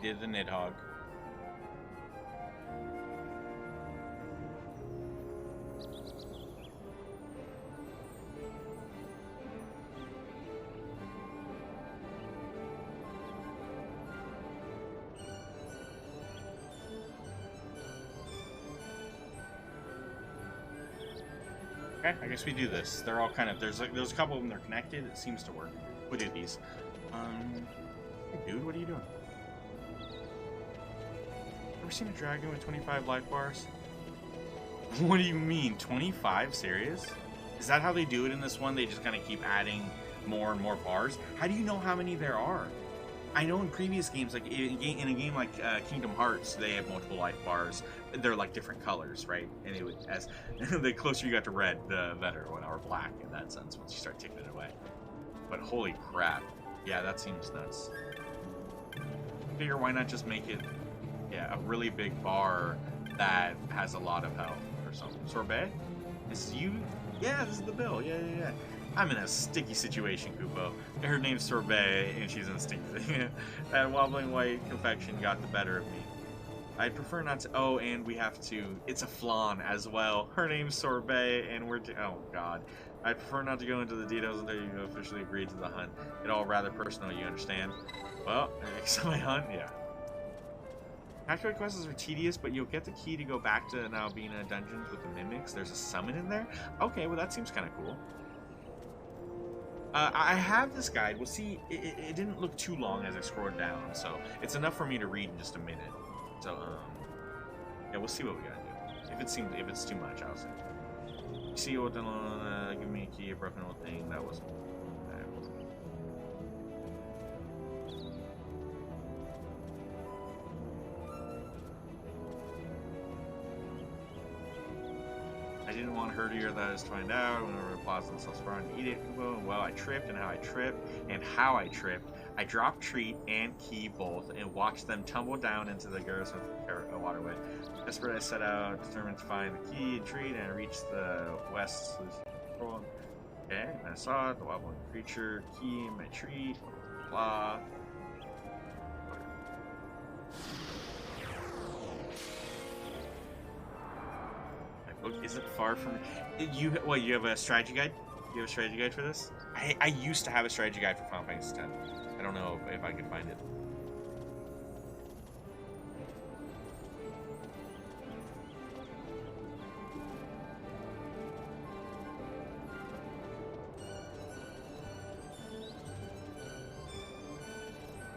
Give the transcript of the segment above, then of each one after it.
did the Nidhogg. Okay, I guess we do this. They're all kind of, there's a couple of them that are connected. It seems to work. We'll do these. Hey dude, what are you doing? Ever seen a dragon with 25 life bars? What do you mean, 25? Serious? Is that how they do it in this one? They just kind of keep adding more and more bars? How do you know how many there are? I know in previous games, like in a game like Kingdom Hearts, they have multiple life bars. They're like different colors, right? And it would, as the closer you got to red, the better, or black in that sense. Once you start taking it away. But holy crap, yeah, that seems nuts. Figure why not just make it, yeah, a really big bar that has a lot of health or something. Sorbet, this is you? Yeah, this is the bill. Yeah. I'm in a sticky situation, Kupo. Her name's Sorbet, and she's in a sticky thing. That wobbling white confection got the better of me. I'd prefer not to... Oh, and we have to... It's a flan as well. Her name's Sorbet, and we're... Oh, God. I'd prefer not to go into the details until you officially agreed to the hunt. It's all rather personal, you understand? Well, except my hunt, yeah. Actual quests are tedious, but you'll get the key to go back to Albina dungeons with the mimics. There's a summon in there? Okay, well, that seems kind of cool. I have this guide. We'll see. It didn't look too long as I scrolled down, so it's enough for me to read in just a minute. So, yeah, we'll see what we gotta do. If it's too much, I'll say. See what give me a key, a broken old thing. That wasn't. I didn't want her to hear that, is to find out. Whenever it applauds themselves around to eat it. Well, I tripped, and how I tripped. I dropped treat and key both, and watched them tumble down into the girls with the waterway. Desperate, I set out, determined to find the key and treat, and I reached the west. Okay, and I saw it, the wobbling creature, key, my treat, blah. Isn't far from you. What, you have a strategy guide? You have a strategy guide for this? I used to have a strategy guide for Final Fantasy X. I don't know if I can find it.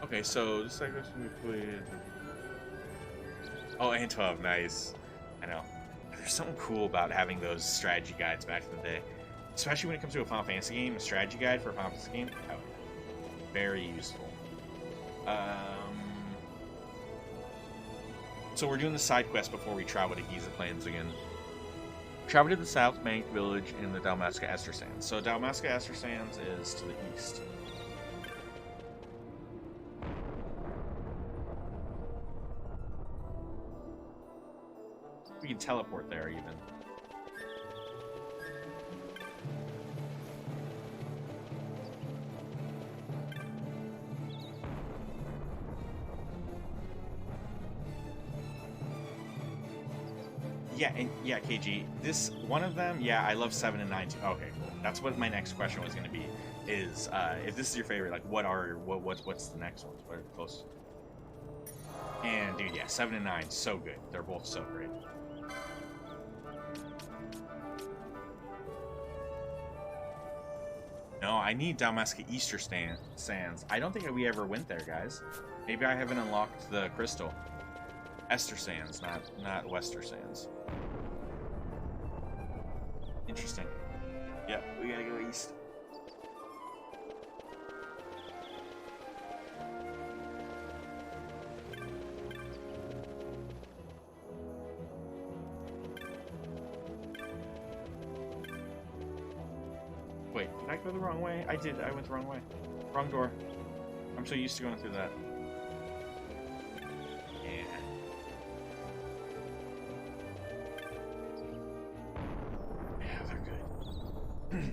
Okay, so this like we played. Oh, and 12, nice. I know. There's something cool about having those strategy guides back in the day. Especially when it comes to a Final Fantasy game, a strategy guide for a Final Fantasy game. Oh, very useful. So we're doing the side quest before we travel to Giza Plains again. Travel to the South Bank village in the Dalmasca Ester Sands. So Dalmasca Ester Sands is to the east. We can teleport there, even. Yeah, and yeah, KG. This one of them, yeah, I love 7 and 9 too. Okay, cool. That's what my next question was going to be. Is if this is your favorite, like, what's the next ones? What are close? And dude, yeah, 7 and 9, so good. They're both so great. No, I need Dalmasca Easter Sands. I don't think we ever went there, guys. Maybe I haven't unlocked the crystal. Ester Sands, not Wester Sands. Interesting. Yep, we gotta go east. Wait, did I go the wrong way? I did. I went the wrong way. Wrong door. I'm so used to going through that. Yeah. Yeah, they're good.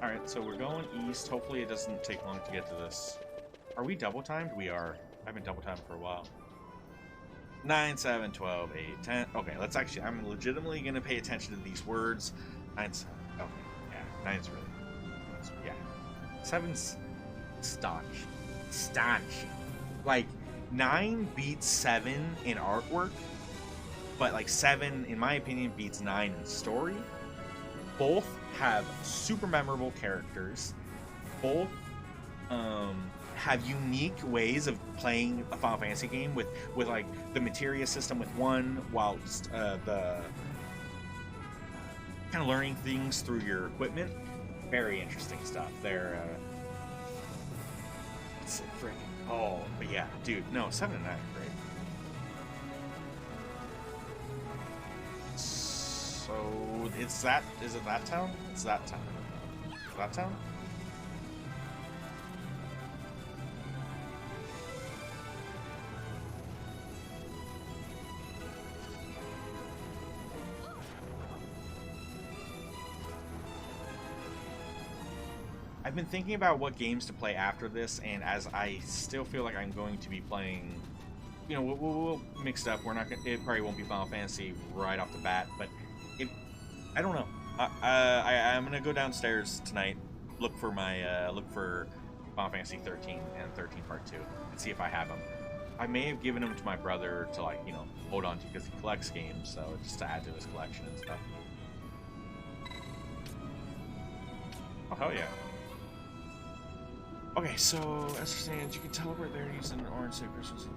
Alright, so we're going east. Hopefully it doesn't take long to get to this. Are we double timed? We are. I've been double timed for a while. 9, 7, 12, 8, 10. Okay, let's actually, I'm legitimately going to pay attention to these words. 9, 7. Okay, yeah, 9's really. Yeah. 7's staunch. Staunch. Like, 9 beats 7 in artwork, but like 7, in my opinion, beats 9 in story. Both have super memorable characters. Both have unique ways of playing a Final Fantasy game with like the materia system with one, whilst the kind of learning things through your equipment. Very interesting stuff. They're it's freaking but yeah, dude, no, 7 and 9 are great. So it's that. Is it that town? It's that town. That town? I've been thinking about what games to play after this, and as I still feel like I'm going to be playing, you know, we'll mix it up. We're not gonna, it probably won't be Final Fantasy right off the bat, but I don't know. I'm gonna go downstairs tonight, look for my look for Final Fantasy 13 and 13 Part 2, and see if I have them. I may have given them to my brother to, like, you know, hold on to because he collects games, so just to add to his collection and stuff. Oh hell yeah. Okay, so as it stands, you can teleport there using an orange Christmas.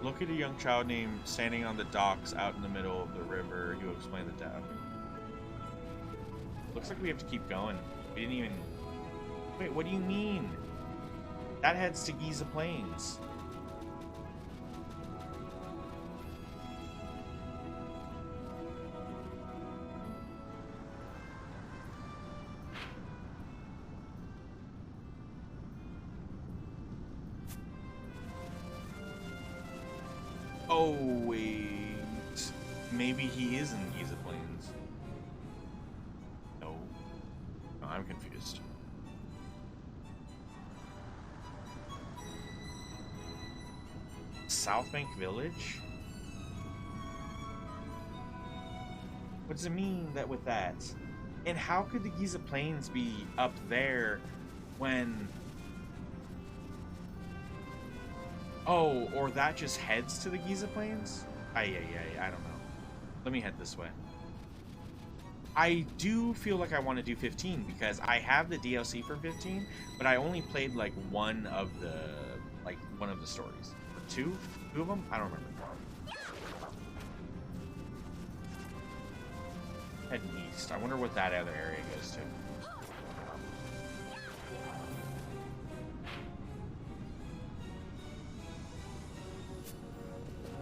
Look at a young child named standing on the docks out in the middle of the river. You explain the death. Looks like we have to keep going. We didn't even... Wait, what do you mean? That heads to Giza Plains. Oh, wait. Maybe he is in Giza Plains. No. No, I'm confused. South Bank Village? What does it mean that with that? And how could the Giza Plains be up there when... Oh, or that just heads to the Giza Plains? I don't know. Let me head this way. I do feel like I want to do 15 because I have the DLC for 15, but I only played like one of the stories. Or two of them? I don't remember. Heading east. I wonder what that other area goes to.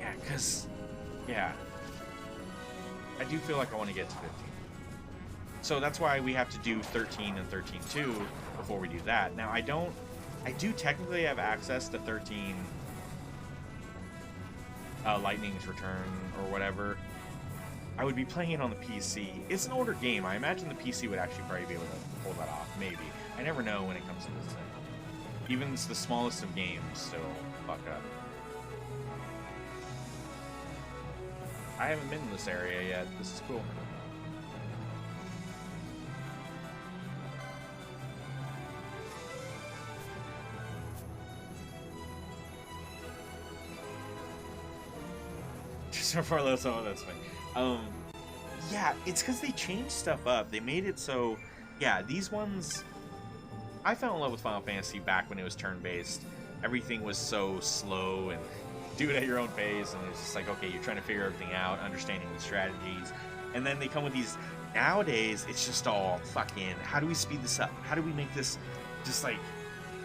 Yeah, because... Yeah. I do feel like I want to get to 15. So that's why we have to do 13 and 13-2 before we do that. Now, I do technically have access to 13 Lightning's Return or whatever. I would be playing it on the PC. It's an older game. I imagine the PC would actually probably be able to pull that off. Maybe. I never know when it comes to this thing. Even the smallest of games still fuck up. I haven't been in this area yet. This is cool. So far, that's funny. Yeah, it's because they changed stuff up. They made it so, yeah, these ones... I fell in love with Final Fantasy back when it was turn-based. Everything was so slow and do it at your own pace, and it's just like, okay, you're trying to figure everything out, understanding the strategies, and then they come with these... Nowadays, it's just all fucking, how do we speed this up? How do we make this just like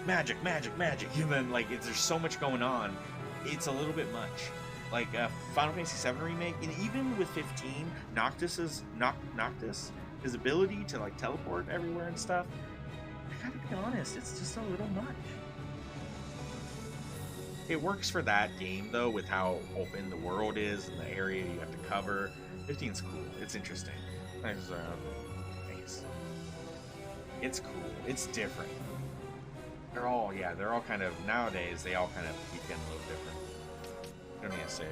magic, magic, magic? And then, like, there's so much going on, it's a little bit much. Like Final Fantasy VII Remake, and even with 15, Noctis, his ability to like teleport everywhere and stuff, I gotta be honest, it's just a little much. It works for that game though, with how open the world is and the area you have to cover. 15's cool, it's interesting. Thanks. It's cool. It's different. They're all, yeah, they're all kind of, nowadays, they all kind of begin a little different. Don't need to save.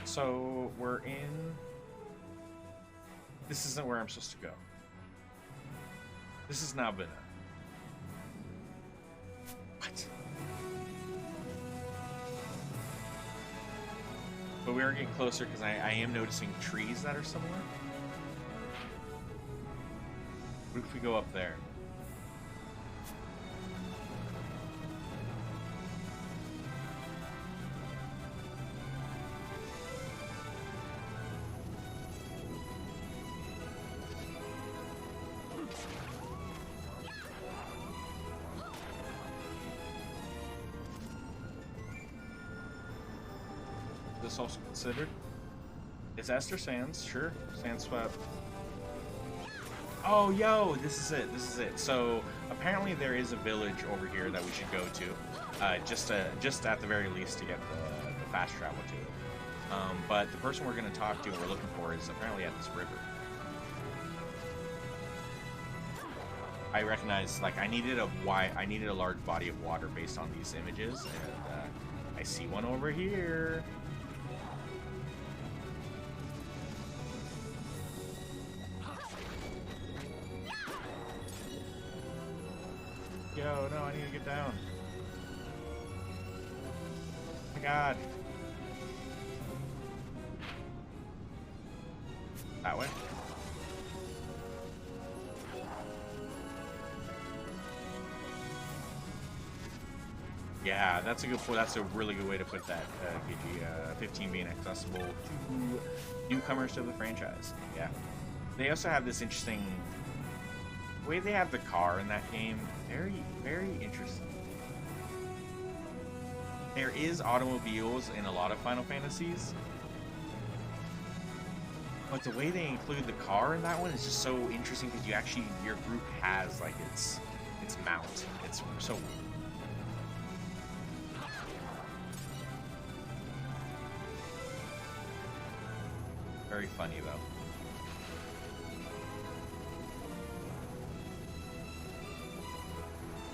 So, we're in... This isn't where I'm supposed to go. This is now Bina. What? But we are getting closer because I am noticing trees that are similar. What if we go up there? This also considered? It's Esther Sands, sure. Sand swept. Oh, yo, this is it. This is it. So apparently there is a village over here that we should go to, just at the very least to get the fast travel to it. But the person we're going to talk to and we're looking for is apparently at this river. I recognize, like, I needed a large body of water based on these images, and I see one over here. Yo, no, I need to get down. Oh my god. That way? Yeah, that's a good point. That's a really good way to put that, PG. 15 being accessible to newcomers to the franchise. Yeah. They also have this interesting... The way they have the car in that game, very, very interesting. There is automobiles in a lot of Final Fantasies, but the way they include the car in that one is just so interesting because you actually, your group has like its mount. It's so very funny though.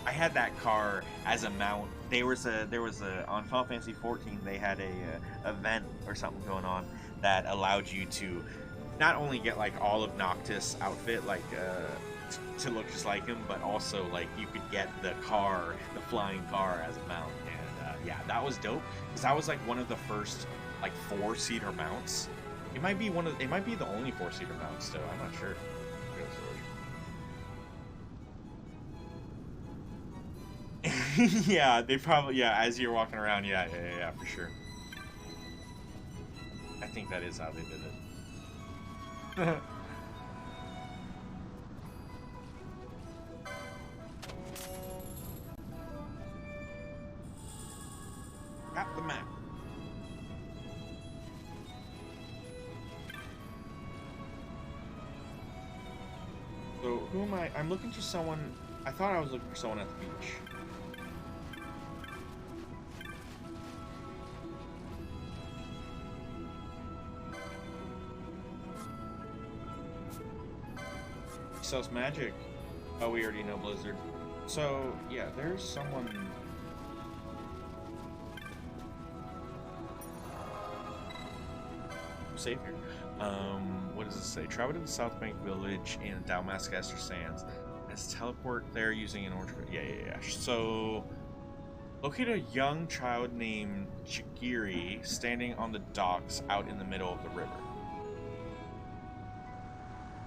I had that car as a mount. There was a on Final Fantasy 14. They had a event or something going on that allowed you to not only get like all of Noctis outfit, like to look just like him, but also like you could get the car, the flying car, as a mount. And yeah, that was dope because that was like one of the first like 4-seater mounts. It might be it might be the only 4-seater mount still. I'm not sure. Yeah, they probably, yeah, as you're walking around, yeah, for sure. I think that is how they did it. Got the map. So, who am I? I'm looking for someone. I thought I was looking for someone at the beach. Sells magic. Oh, we already know Blizzard. So, yeah, there's someone... Safe here. What does it say? Travel to the South Bank Village in Dalmasca Esther Sands. Let's teleport there using an orange... Yeah. So, locate a young child named Chigiri standing on the docks out in the middle of the river.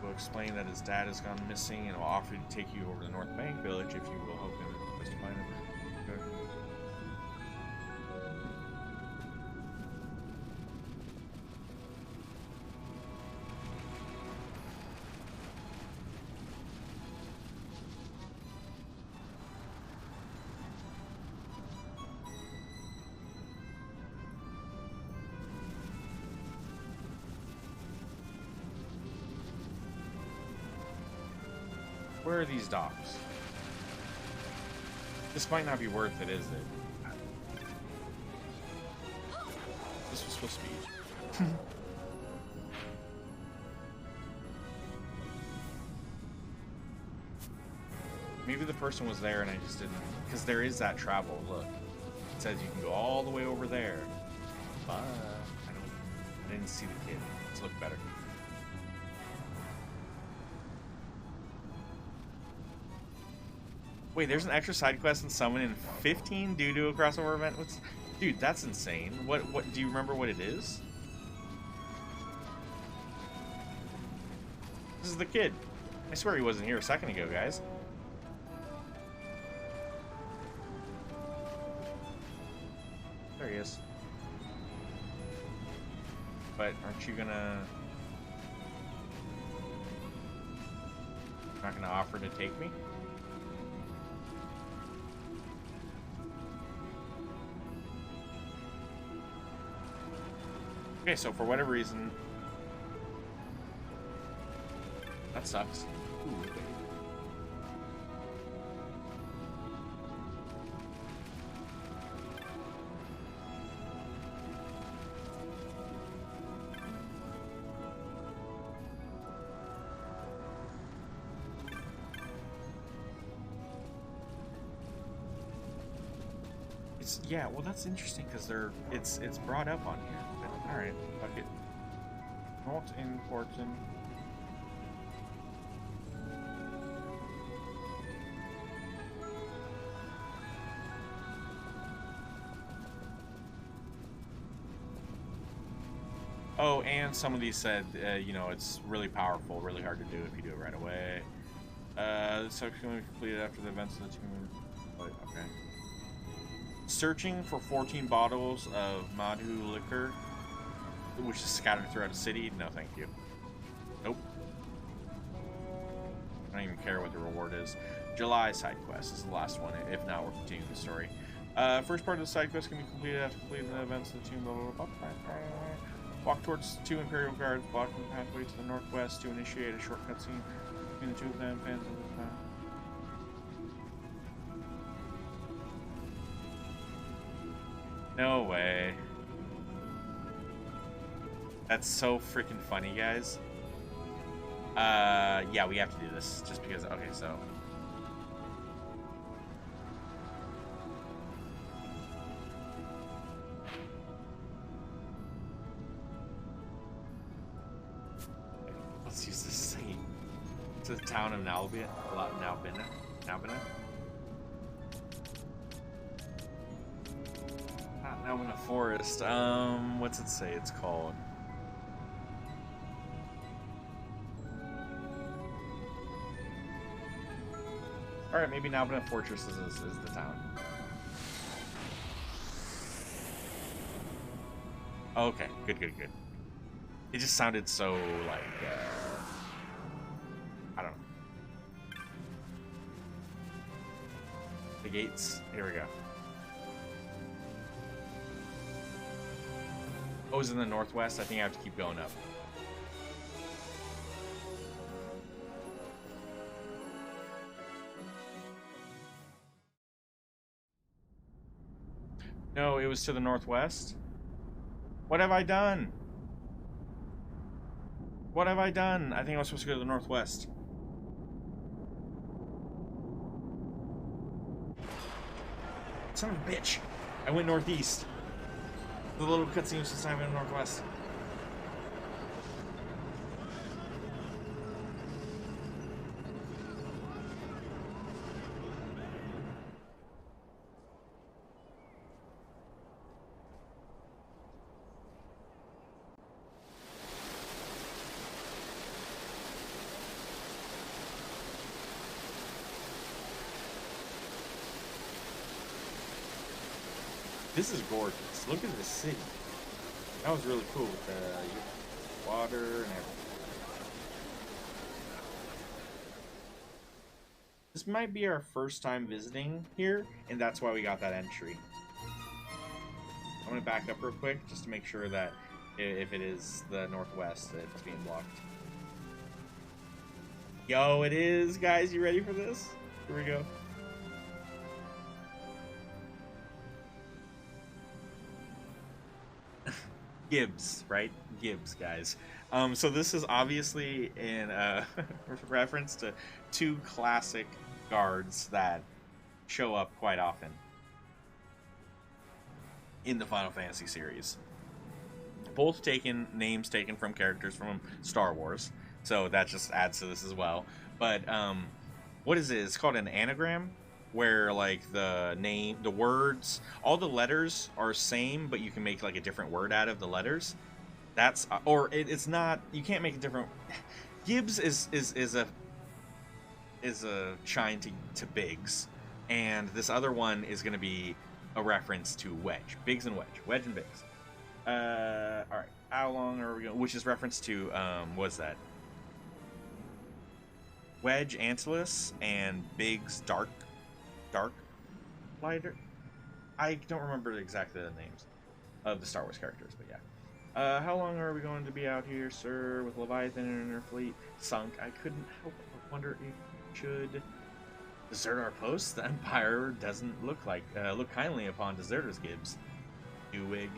Will explain that his dad has gone missing and will offer to take you over to the North Bank Village if you will help him to find him. Okay. Where are these docks? This might not be worth it, is it? This was supposed to be. Maybe the person was there and I just didn't. Because there is that travel. Look, it says you can go all the way over there. But I didn't see the kid. Let's look better. Wait, there's an extra side quest and summon in 15 due to a crossover event. Dude, that's insane. What do you remember what it is? This is the kid. I swear he wasn't here a second ago, guys. There he is. But aren't you gonna... Not gonna offer to take me? Okay, so for whatever reason... That sucks. Ooh, okay. Yeah, well that's interesting because it's brought up on here. But, all right, fuck it. Not important. Oh, and some of these said, you know, it's really powerful, really hard to do if you do it right away. This section will be completed after the events of the team. Okay. Searching for 14 bottles of Madhu liquor, which is scattered throughout a city. No, thank you. Nope. I don't even care what the reward is. July side quest is the last one. If not, we're continuing the story. First part of the side quest can be completed after completing the events of the team. Blah, blah, blah, blah. Walk towards 2 Imperial guards blocking the pathway to the northwest to initiate a short cutscene between the two of them. Fans of the time. No way. That's so freaking funny, guys. Yeah, we have to do this just because. Okay, so. Let's use this scene to the town of Nalbina. Now in a forest. What's it say it's called? Alright, maybe Nalbina Fortress is the town. Okay, good. It just sounded so, like, I don't know. The gates. Here we go. Oh, it's in the northwest? I think I have to keep going up. No, it was to the northwest? What have I done? What have I done? I think I was supposed to go to the northwest. Son of a bitch. I went northeast. The little cutscene was this time in the northwest. This is gorgeous. Look at this city. That was really cool with the water and everything. This might be our first time visiting here, and that's why we got that entry. I'm going to back up real quick just to make sure that if it is the northwest, that it's being blocked. Yo, it is, guys. You ready for this? Here we go. Gibbs, right? Gibbs, guys. So this is obviously in reference to two classic guards that show up quite often in the Final Fantasy series. Both names taken from characters from Star Wars, so that just adds to this as well. But what is it? It's called an anagram, where like the name, the words, all the letters are same, but you can make like a different word out of the letters. That's it's not. You can't make a different. Gibbs is a chime to Biggs, and this other one is going to be a reference to Wedge, Biggs and Wedge, Wedge and Biggs. All right. How long are we going? Which is reference to what's that? Wedge Antilus and Biggs Dark Lighter. I don't remember exactly the names of the Star Wars characters, but yeah. How long are we going to be out here, sir? With Leviathan and her fleet sunk, I couldn't help but wonder if we should desert our post. The Empire doesn't look kindly upon deserters, Gibbs. Newig.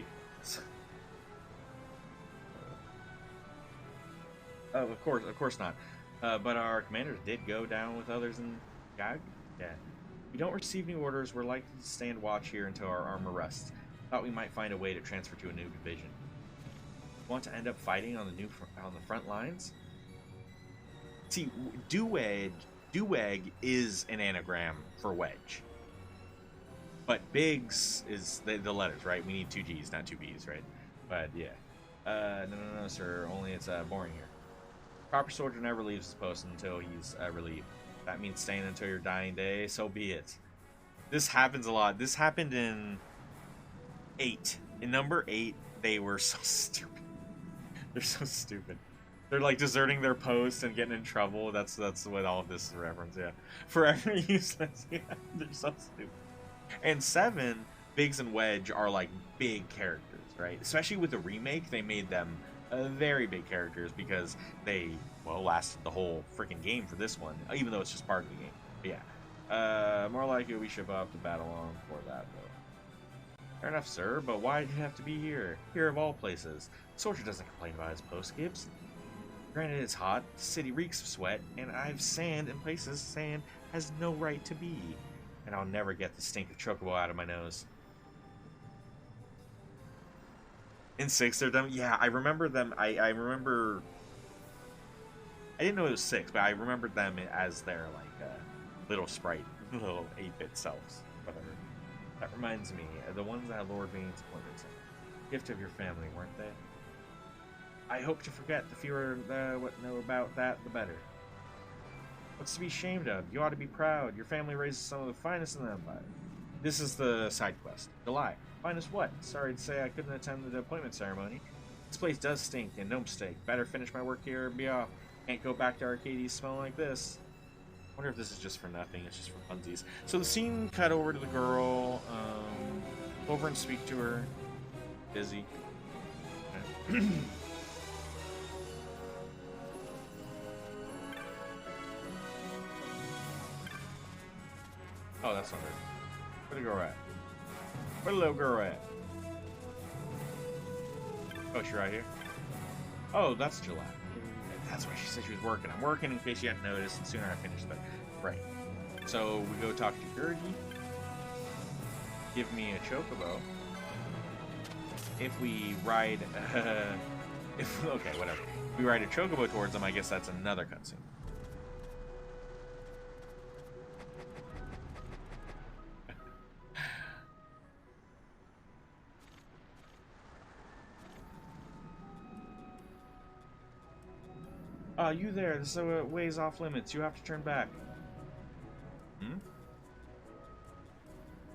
Oh, of course not. But our commanders did go down with others in Gag. Yeah. If we don't receive new orders, we're likely to stand watch here until our armor rests. Thought we might find a way to transfer to a new division. Want to end up fighting on the front lines? See, Duweg is an anagram for Wedge. But Biggs is the letters, right? We need 2 G's, not 2 B's, right? But yeah. No, sir. Only it's boring here. Proper soldier never leaves his post until he's relieved. That means staying until your dying day, so be it. This happens a lot. This happened in 8. In number 8, they were so stupid. They're so stupid. They're like deserting their post and getting in trouble. That's what all of this is a reference, yeah. Forever useless. Yeah, they're so stupid. And 7, Biggs and Wedge are like big characters, right? Especially with the remake, they made them very big characters because they, well, lasted the whole freaking game for this one, even though it's just part of the game. But yeah. More likely we ship off to battle on for that, though. Fair enough, sir, but why do you have to be here? Here of all places. The soldier doesn't complain about his post, Gibbs. Granted, it's hot, the city reeks of sweat, and I've sand in places sand has no right to be. And I'll never get the stink of chocobo out of my nose. In 6, they're done. Yeah, I remember them. I remember. I didn't know it was 6, but I remembered them as their like little sprite, little 8-bit selves. Whatever. That reminds me, the ones that had Lord Vane's appointments. Gift of your family, weren't they? I hope to forget. The fewer what know about that, the better. What's to be ashamed of? You ought to be proud. Your family raises some of the finest in the Empire. This is the side quest. July. Finest what? Sorry to say I couldn't attend the appointment ceremony. This place does stink, and no mistake. Better finish my work here and be off. Can't go back to Arcades smelling like this. Wonder if this is just for nothing. It's just for funsies. So the scene cut over to the girl. Go over and speak to her. Busy. Okay. Oh, that's not her. Where the girl at? Where the little girl at? Oh, she's right here. Oh, that's July. That's why she said she was working. I'm working in case you hadn't noticed, and sooner I finish, but right. So we go talk to Gertie. Give me a chocobo. If we ride, okay, whatever. If we ride a chocobo towards them, I guess that's another cutscene. You there. This way's off limits. You have to turn back. Hmm?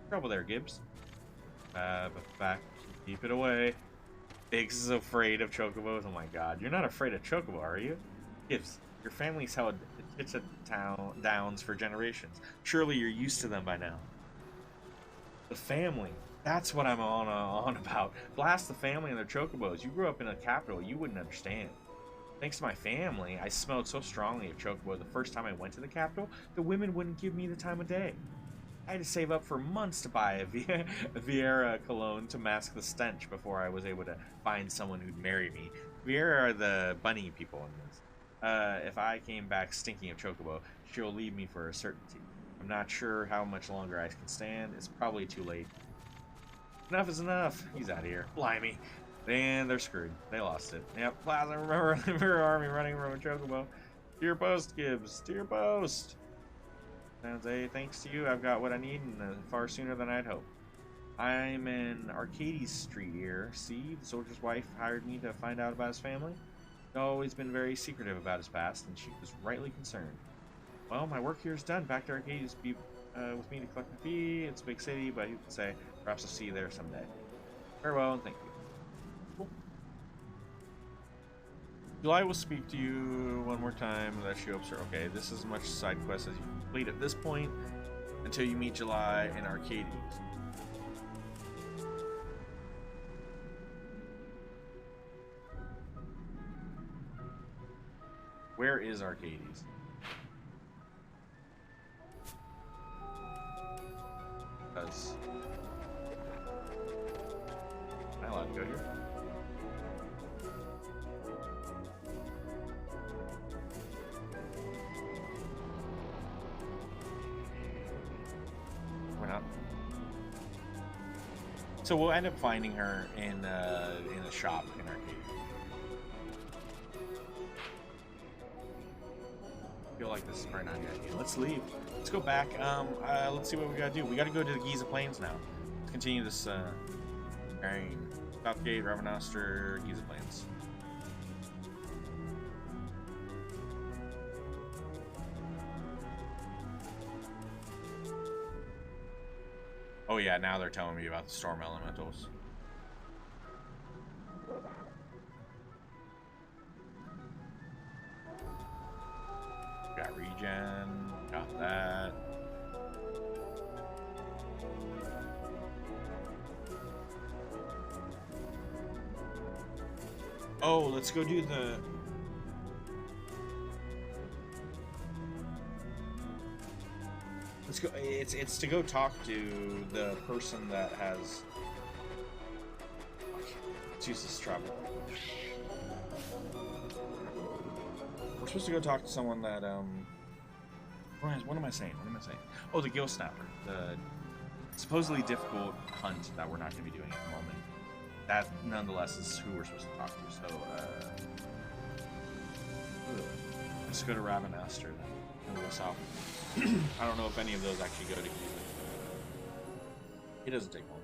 Trouble there, Gibbs. Back. Keep it away. Biggs is afraid of chocobos. Oh my god. You're not afraid of chocobo, are you? Gibbs, your family's held Chicha Downs for generations. Surely you're used to them by now. The family. That's what I'm on about. Blast the family and their chocobos. You grew up in a capital. You wouldn't understand. Thanks to my family, I smelled so strongly of chocobo the first time I went to the capital, the women wouldn't give me the time of day. I had to save up for months to buy a Vieira cologne to mask the stench before I was able to find someone who'd marry me. Vieira are the bunny people in this. If I came back stinking of Chocobo, she'll leave me for a certainty. I'm not sure how much longer I can stand. It's probably too late. Enough is enough. He's out of here. Blimey. And they're screwed. They lost it. Yep. Plaza, remember the Mirror Army running from a Chocobo. To your post, Gibbs. To your post. And say, thanks to you, I've got what I need and far sooner than I'd hoped. I'm in Arcades Street here. See, the soldier's wife hired me to find out about his family. He's always been very secretive about his past, and she was rightly concerned. Well, my work here is done. Back to Arcades with me to collect my fee. It's a big city, but who can say? Perhaps I'll see you there someday. Farewell, and thank you. Cool. July will speak to you one more time. That she hopes her. Okay, this is as much side quest as you can complete at this point until you meet July in Arcades. Where is Arcades? Because am I allowed to go here? We're not. So we'll end up finding her in a shop in Arcades. I feel like this is probably not a good idea. Let's leave. Let's go back. Let's see what we gotta do. We gotta go to the Giza Plains now. Let's continue this Southgate, Ravennoster, Giza Plains. Oh yeah, now they're telling me about the storm elementals. Got regen, got that. Oh, let's go do the... Let's go. It's to go talk to the person that has... Okay, let's use this travel. We're supposed to go talk to someone that, what am I saying? What am I saying? Oh, the Gill Snapper. The supposedly difficult hunt that we're not going to be doing at the moment. That, nonetheless, is who we're supposed to talk to. So, let's go to Ravennoster then. And we'll go south. I don't know if any of those actually go to Giza. It doesn't take long.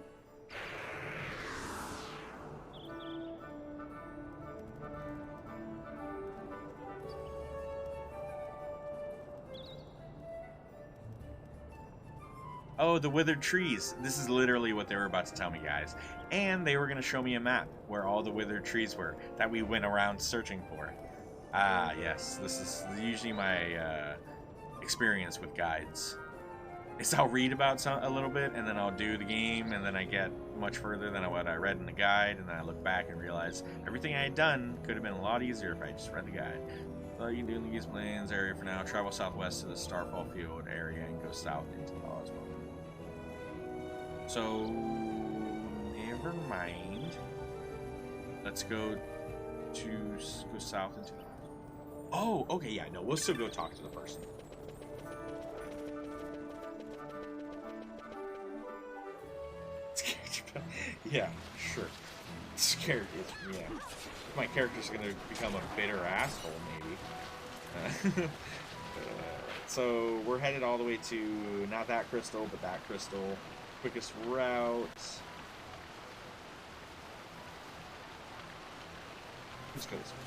Oh, the withered trees. This is literally what they were about to tell me, guys. And they were going to show me a map where all the withered trees were that we went around searching for. Ah, yes. This is usually my experience with guides. Is I'll read about a little bit, and then I'll do the game, and then I get much further than what I read in the guide, and then I look back and realize everything I had done could have been a lot easier if I just read the guide. So you can do in the Giza Plains area for now. Travel southwest to the Starfall Field area and go south into the Osmo. So, never mind. Let's go south into the... Oh, okay, yeah, no, we'll still go talk to the person. Yeah, sure. Scared, yeah. My character's gonna become a bitter asshole, maybe. So, we're headed all the way to, not that crystal, but that crystal. Quickest route. Let's go this way.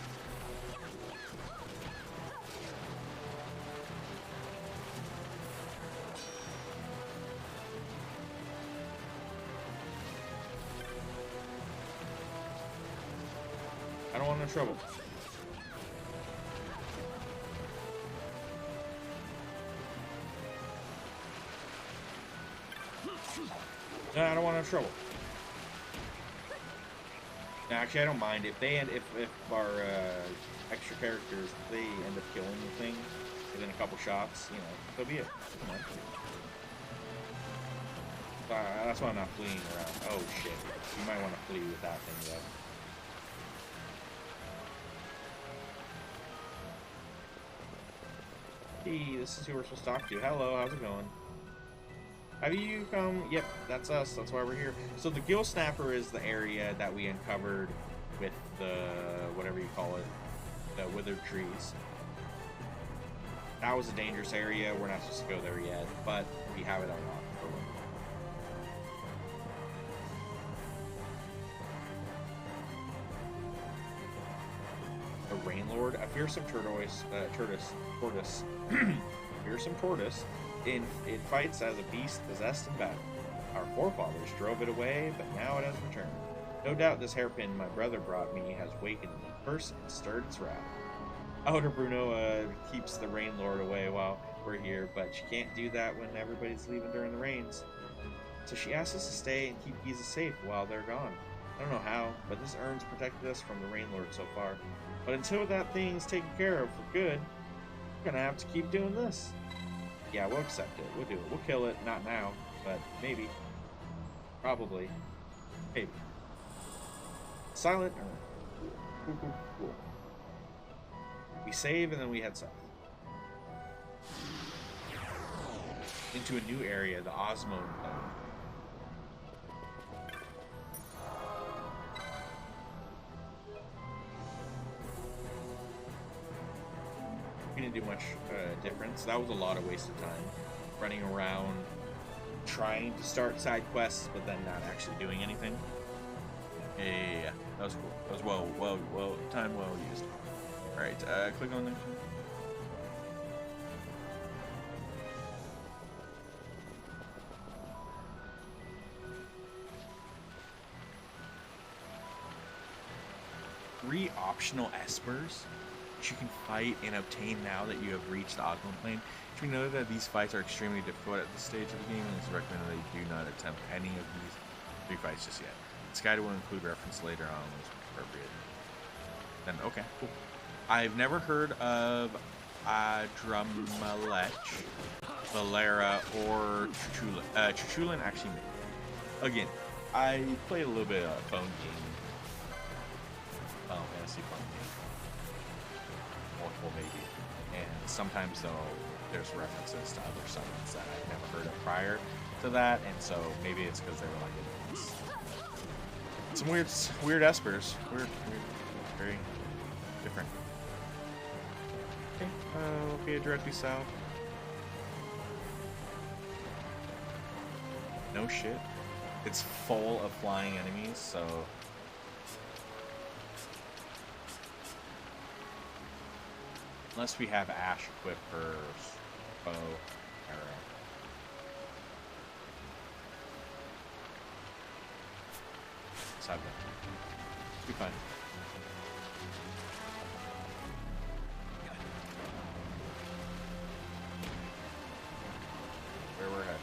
I don't want no trouble. No, I don't want no trouble. No, actually, I don't mind if our extra characters, they end up killing the thing within a couple shots. You know, so be it. Come on. That's why I'm not fleeing around. Oh shit. You might want to flee with that thing though. Hey, this is who we're supposed to talk to. Hello, how's it going? Have you come? Yep, that's us. That's why we're here. So the Gill Snapper is the area that we uncovered with the, whatever you call it, the withered trees. That was a dangerous area. We're not supposed to go there yet, but we have it unlocked for one. A Rainlord, a fearsome tortoise, fearsome tortoise. It fights as a beast possessed in battle. Our forefathers drove it away, but now it has returned. No doubt this hairpin my brother brought me has wakened the curse and stirred its wrath. Elder Bruno keeps the Rainlord away while we're here, but she can't do that when everybody's leaving during the rains. So she asks us to stay and keep Giza safe while they're gone. I don't know how, but this urn's protected us from the Rainlord so far. But until that thing's taken care of for good, we're gonna have to keep doing this. Yeah, we'll accept it. We'll do it. We'll kill it. Not now, but maybe. Probably. Maybe. Silent urn. Cool. We save and then we head south. Into a new area, the Osmone Plane. We didn't do much difference. That was a lot of wasted time. Running around, trying to start side quests, but then not actually doing anything. Yeah, that was cool. That was time well used. Alright, click on the... Three optional espers which you can fight and obtain now that you have reached the Osmond Plane. You know that these fights are extremely difficult at this stage of the game, and it's recommended that you do not attempt any of these three fights just yet. This guide will include reference later on when it's appropriate. Then, okay, cool. I've never heard of Adramelech, Valera, or Chuchulin. Actually, again, I played a little bit of phone game. Final Fantasy phone game. Multiple, maybe. And sometimes, though, there's references to other summons that I've never heard of prior to that, and so maybe it's because they were like some weird espers. Weird, very different. Okay, we'll be directly south. No shit. It's full of flying enemies, so... Unless we have Ash equipped her bow, arrow. Let's have that. Be fine. Where we're headed.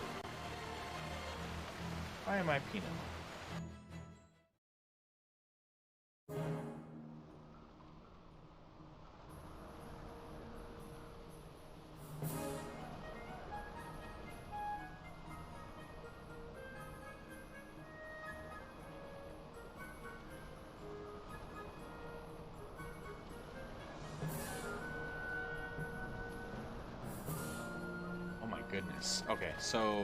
Why am I peanut? Goodness. Okay, so...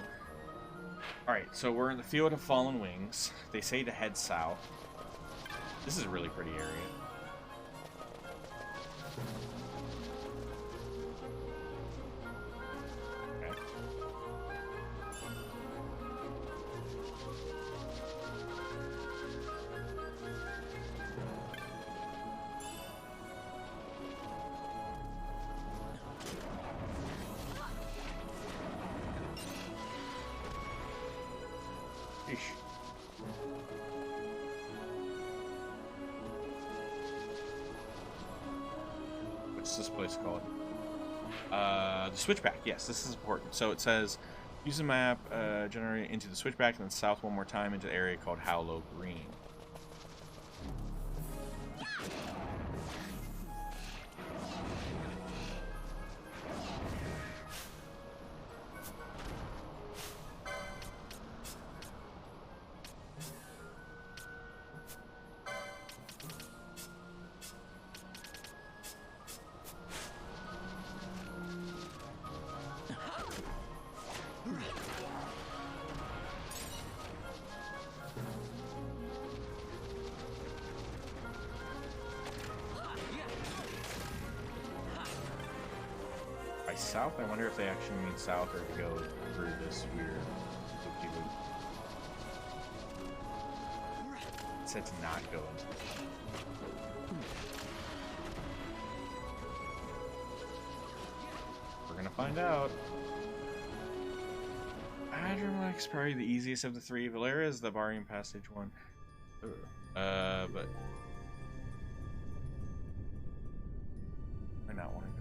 Alright, so we're in the Field of Fallen Wings. They say to head south. This is a really pretty area. Okay. What's this place called? The Switchback. Yes, this is important. So it says, use the map, generate into the Switchback, and then south one more time into the area called Howlow Green. south? I wonder if they actually mean south or to go through this weird loop-de-loop. It said to not go into the... We're gonna find out. Adramlex is probably the easiest of the three. Valera is the Barring Passage one. But... I not want to go.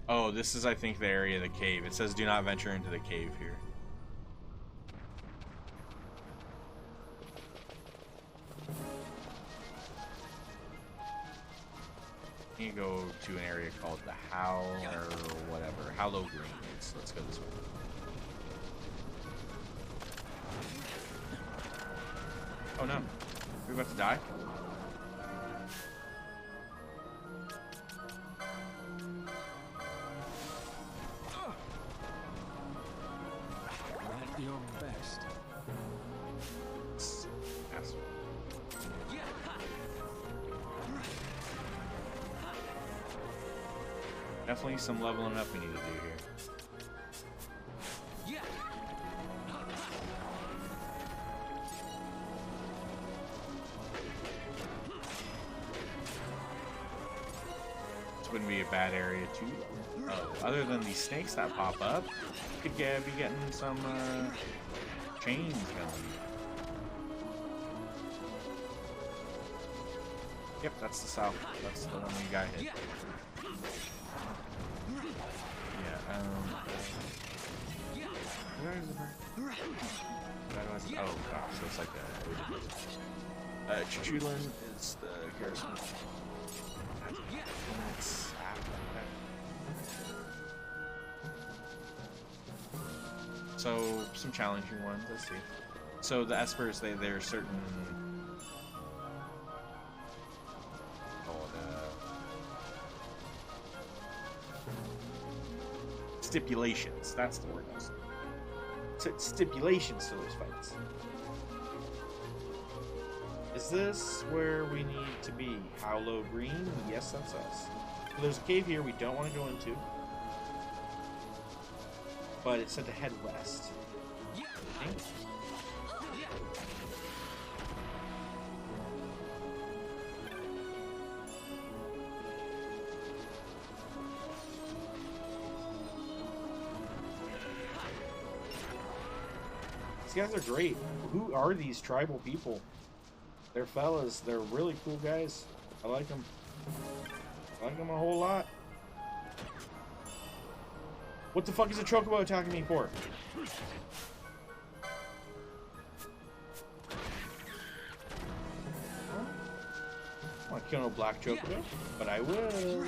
Oh, this is, I think, the area of the cave. It says do not venture into the cave here. You go to an area called the Howl or whatever. Hallow Greens. Let's go this way. Oh no. Are we about to die? At your best. Asshole. Definitely some leveling up we need to do here. This wouldn't be a bad area too. Oh, other than these snakes that pop up, you could be getting some chains going. Yep, that's the south. That's the one we got hit. Where is the bird? Oh gosh, so it's like a... Chichulin is the garrison. It's after that. So, some challenging ones, let's see. So the Espers, they're certain... stipulations. That's the word. Stipulations to those fights. Is this where we need to be? Hallow Green? Yes, that's us. So there's a cave here we don't want to go into. But it said to head west. Okay. These guys are great. Who are these tribal people? They're fellas. They're really cool guys. I like them. I like them a whole lot. What the fuck is a chocobo attacking me for? I don't want to kill no black chocobo, but I will.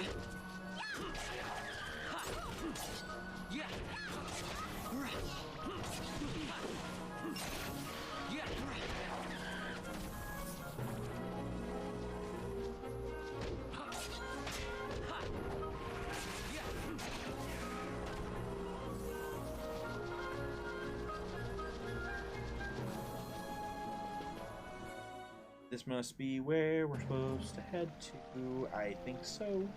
This must be where we're supposed to head to. I think so.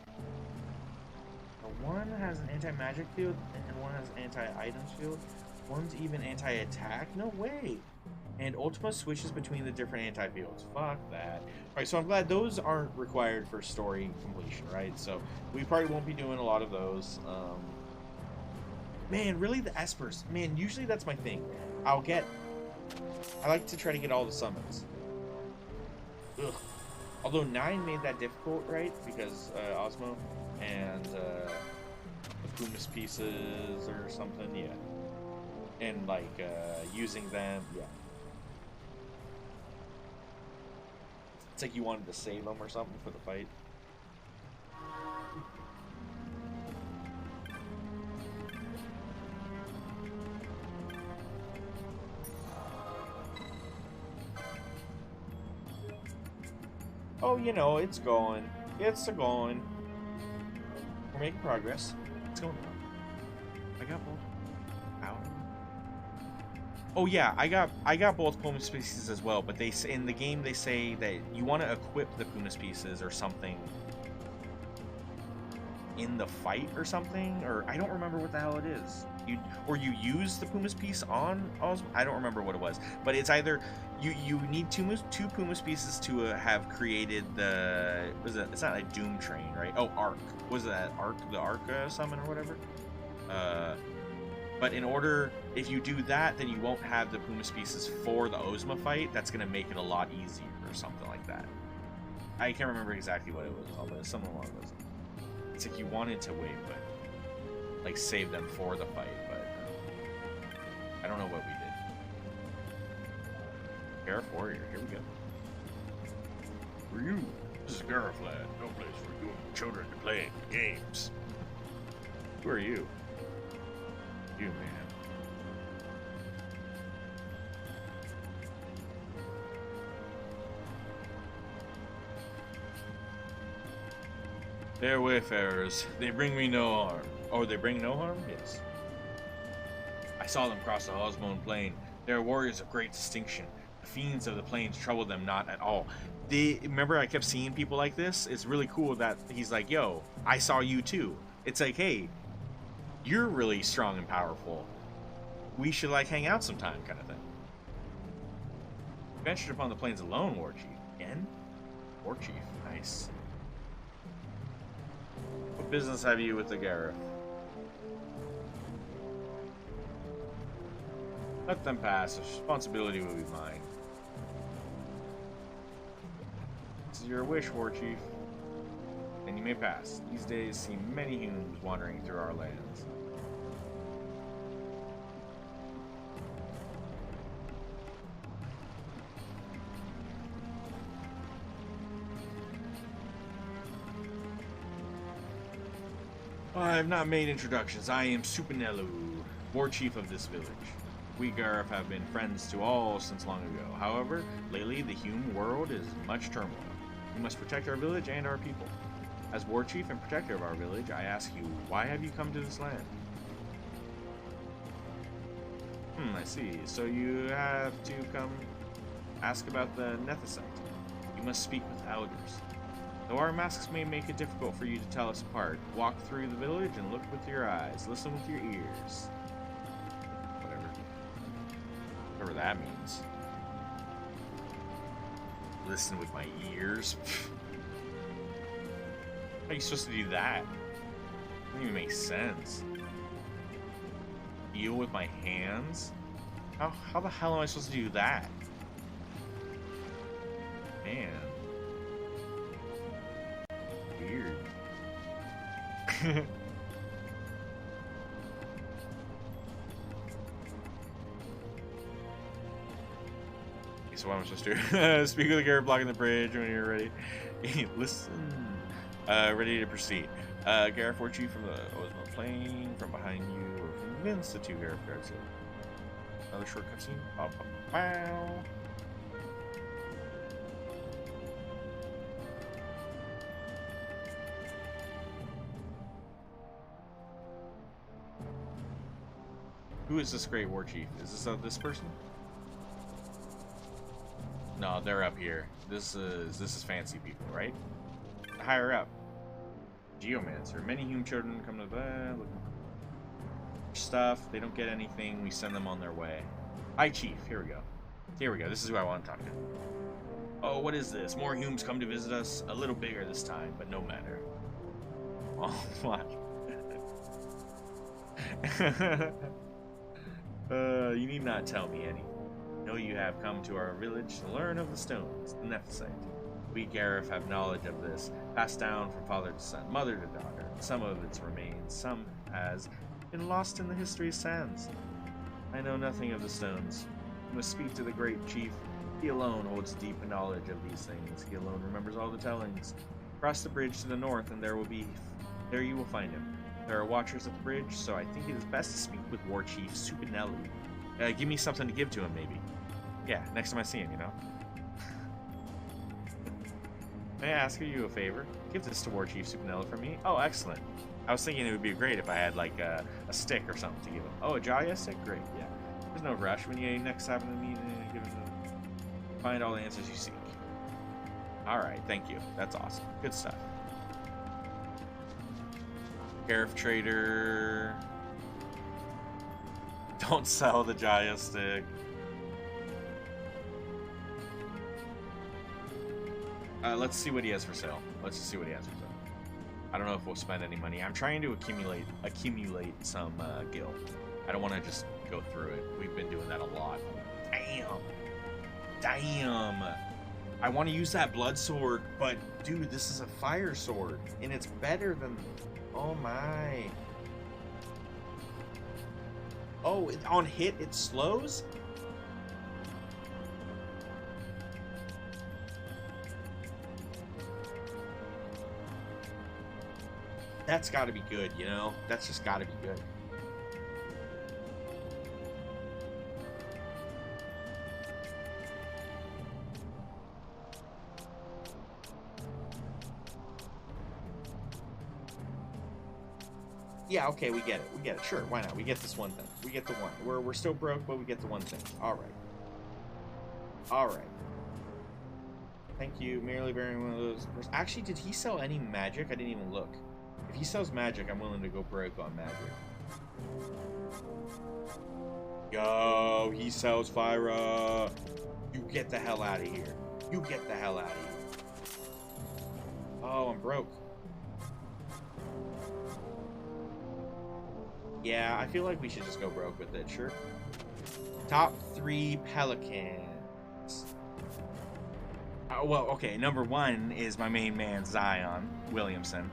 One has an anti-magic field, and one has an anti-items field. One's even anti-attack? No way! And Ultima switches between the different anti-fields. Fuck that. Alright, so I'm glad those aren't required for story completion, right? So we probably won't be doing a lot of those. Man, really the Espers. Man, usually that's my thing. I like to try to get all the summons. Ugh. Although 9 made that difficult, right? Because Osmo and the Pumice pieces or something, yeah. And like using them, yeah. It's like you wanted to save them or something for the fight. Oh, you know, it's going. It's going. We're making progress. It's going on. I got both. Out. Oh yeah, I got both pumice pieces as well, but they in the game they say that you want to equip the pumice pieces or something in the fight or something, or I don't remember what the hell it is. You use the pumice piece on Osmo. I don't remember what it was, but it's either you need two pumice pieces to have created the it's not a Doom train, right? Oh, Arc. Was that Arc, the Arc summon or whatever? But in order, if you do that, then you won't have the pumice pieces for the Ozma fight. That's gonna make it a lot easier or something like that. I can't remember exactly what it was, but it's something along those. It's like you wanted to wait, but like save them for the fight, but I don't know what we did. Gareth Warrior, here we go. For you, this is Gareth Land, no place for you children to play games. Who are you? You, man. They're wayfarers. They bring me no harm. Oh, they bring no harm? Yes. I saw them cross the Osmone Plain. They are warriors of great distinction. The fiends of the plains trouble them not at all. Remember I kept seeing people like this? It's really cool that he's like, yo, I saw you too. It's like, hey, you're really strong and powerful. We should like hang out sometime kind of thing. Ventured upon the plains alone, War Chief. Again? War Chief, nice. What business have you with the Gareth? Let them pass. The responsibility will be mine. This is your wish, War Chief. And you may pass. These days see many humans wandering through our lands. I have not made introductions. I am Supinelu, War Chief of this village. We Gareth have been friends to all since long ago. However, lately the human world is much turmoil. We must protect our village and our people. As War Chief and Protector of our village, I ask you, why have you come to this land? I see. So you have to come ask about the Nethicite. You must speak with elders. Though our masks may make it difficult for you to tell us apart, walk through the village and look with your eyes, listen with your ears. Whatever that means. Listen with my ears? How are you supposed to do that? Doesn't even make sense. Feel with my hands? How the hell am I supposed to do that? Man. Weird. So what am I supposed to do? Speak with the Gareth blocking the bridge when you're ready. Listen. Ready to proceed. Gareth, War Chief from the Osmo Plain. From behind you or convinced the two Gareth guards. Another short cutscene. Wow. Who is this great War Chief? Is this this person? No, they're up here. This is fancy people, right? Higher up. Geomancer. Many human children come to the looking for stuff. They don't get anything. We send them on their way. Hi, Chief. Here we go. Here we go. This is who I want to talk to. Oh, what is this? More humans come to visit us. A little bigger this time, but no matter. Oh my. You need not tell me anything. Know you have come to our village to learn of the stones, the Nethicite. We Gareth have knowledge of this, passed down from father to son, mother to daughter. Some of its remains, some has been lost in the history sands. I know nothing of the stones. You must speak to the great chief. He alone holds deep knowledge of these things. He alone remembers all the tellings. Cross the bridge to the north, and there you will find him. There are watchers at the bridge, so I think it is best to speak with War Chief Supinelu. Give me something to give to him, maybe. Yeah, next time I see him, you know. May I ask you a favor? Give this to War Chief Supinelu for me. Oh, excellent. I was thinking it would be great if I had like a stick or something to give him. Oh, a Jaya stick? Great, yeah. There's no rush when you next happen to meet. Find all the answers you seek. All right, thank you. That's awesome. Good stuff. Sheriff Trader. Don't sell the joystick. Let's see what he has for sale. Let's just see what he has for sale. I don't know if we'll spend any money. I'm trying to accumulate some gil. I don't want to just go through it. We've been doing that a lot. Damn. I want to use that blood sword, but dude, this is a fire sword, and it's better than. Oh my. Oh, on hit it slows? That's got to be good, you know? That's just got to be good. Yeah, okay, we get it. We get it. Sure, why not? We get this one thing. We get the one. We're still broke, but we get the one thing. All right. All right. Thank you. Merely bearing one of those. Actually, did he sell any magic? I didn't even look. If he sells magic, I'm willing to go broke on magic. Yo, he sells Fyra. You get the hell out of here. You get the hell out of here. Oh, I'm broke. Yeah, I feel like we should just go broke with it, sure. Top 3 Pelicans. Well, okay, number 1 is my main man, Zion Williamson.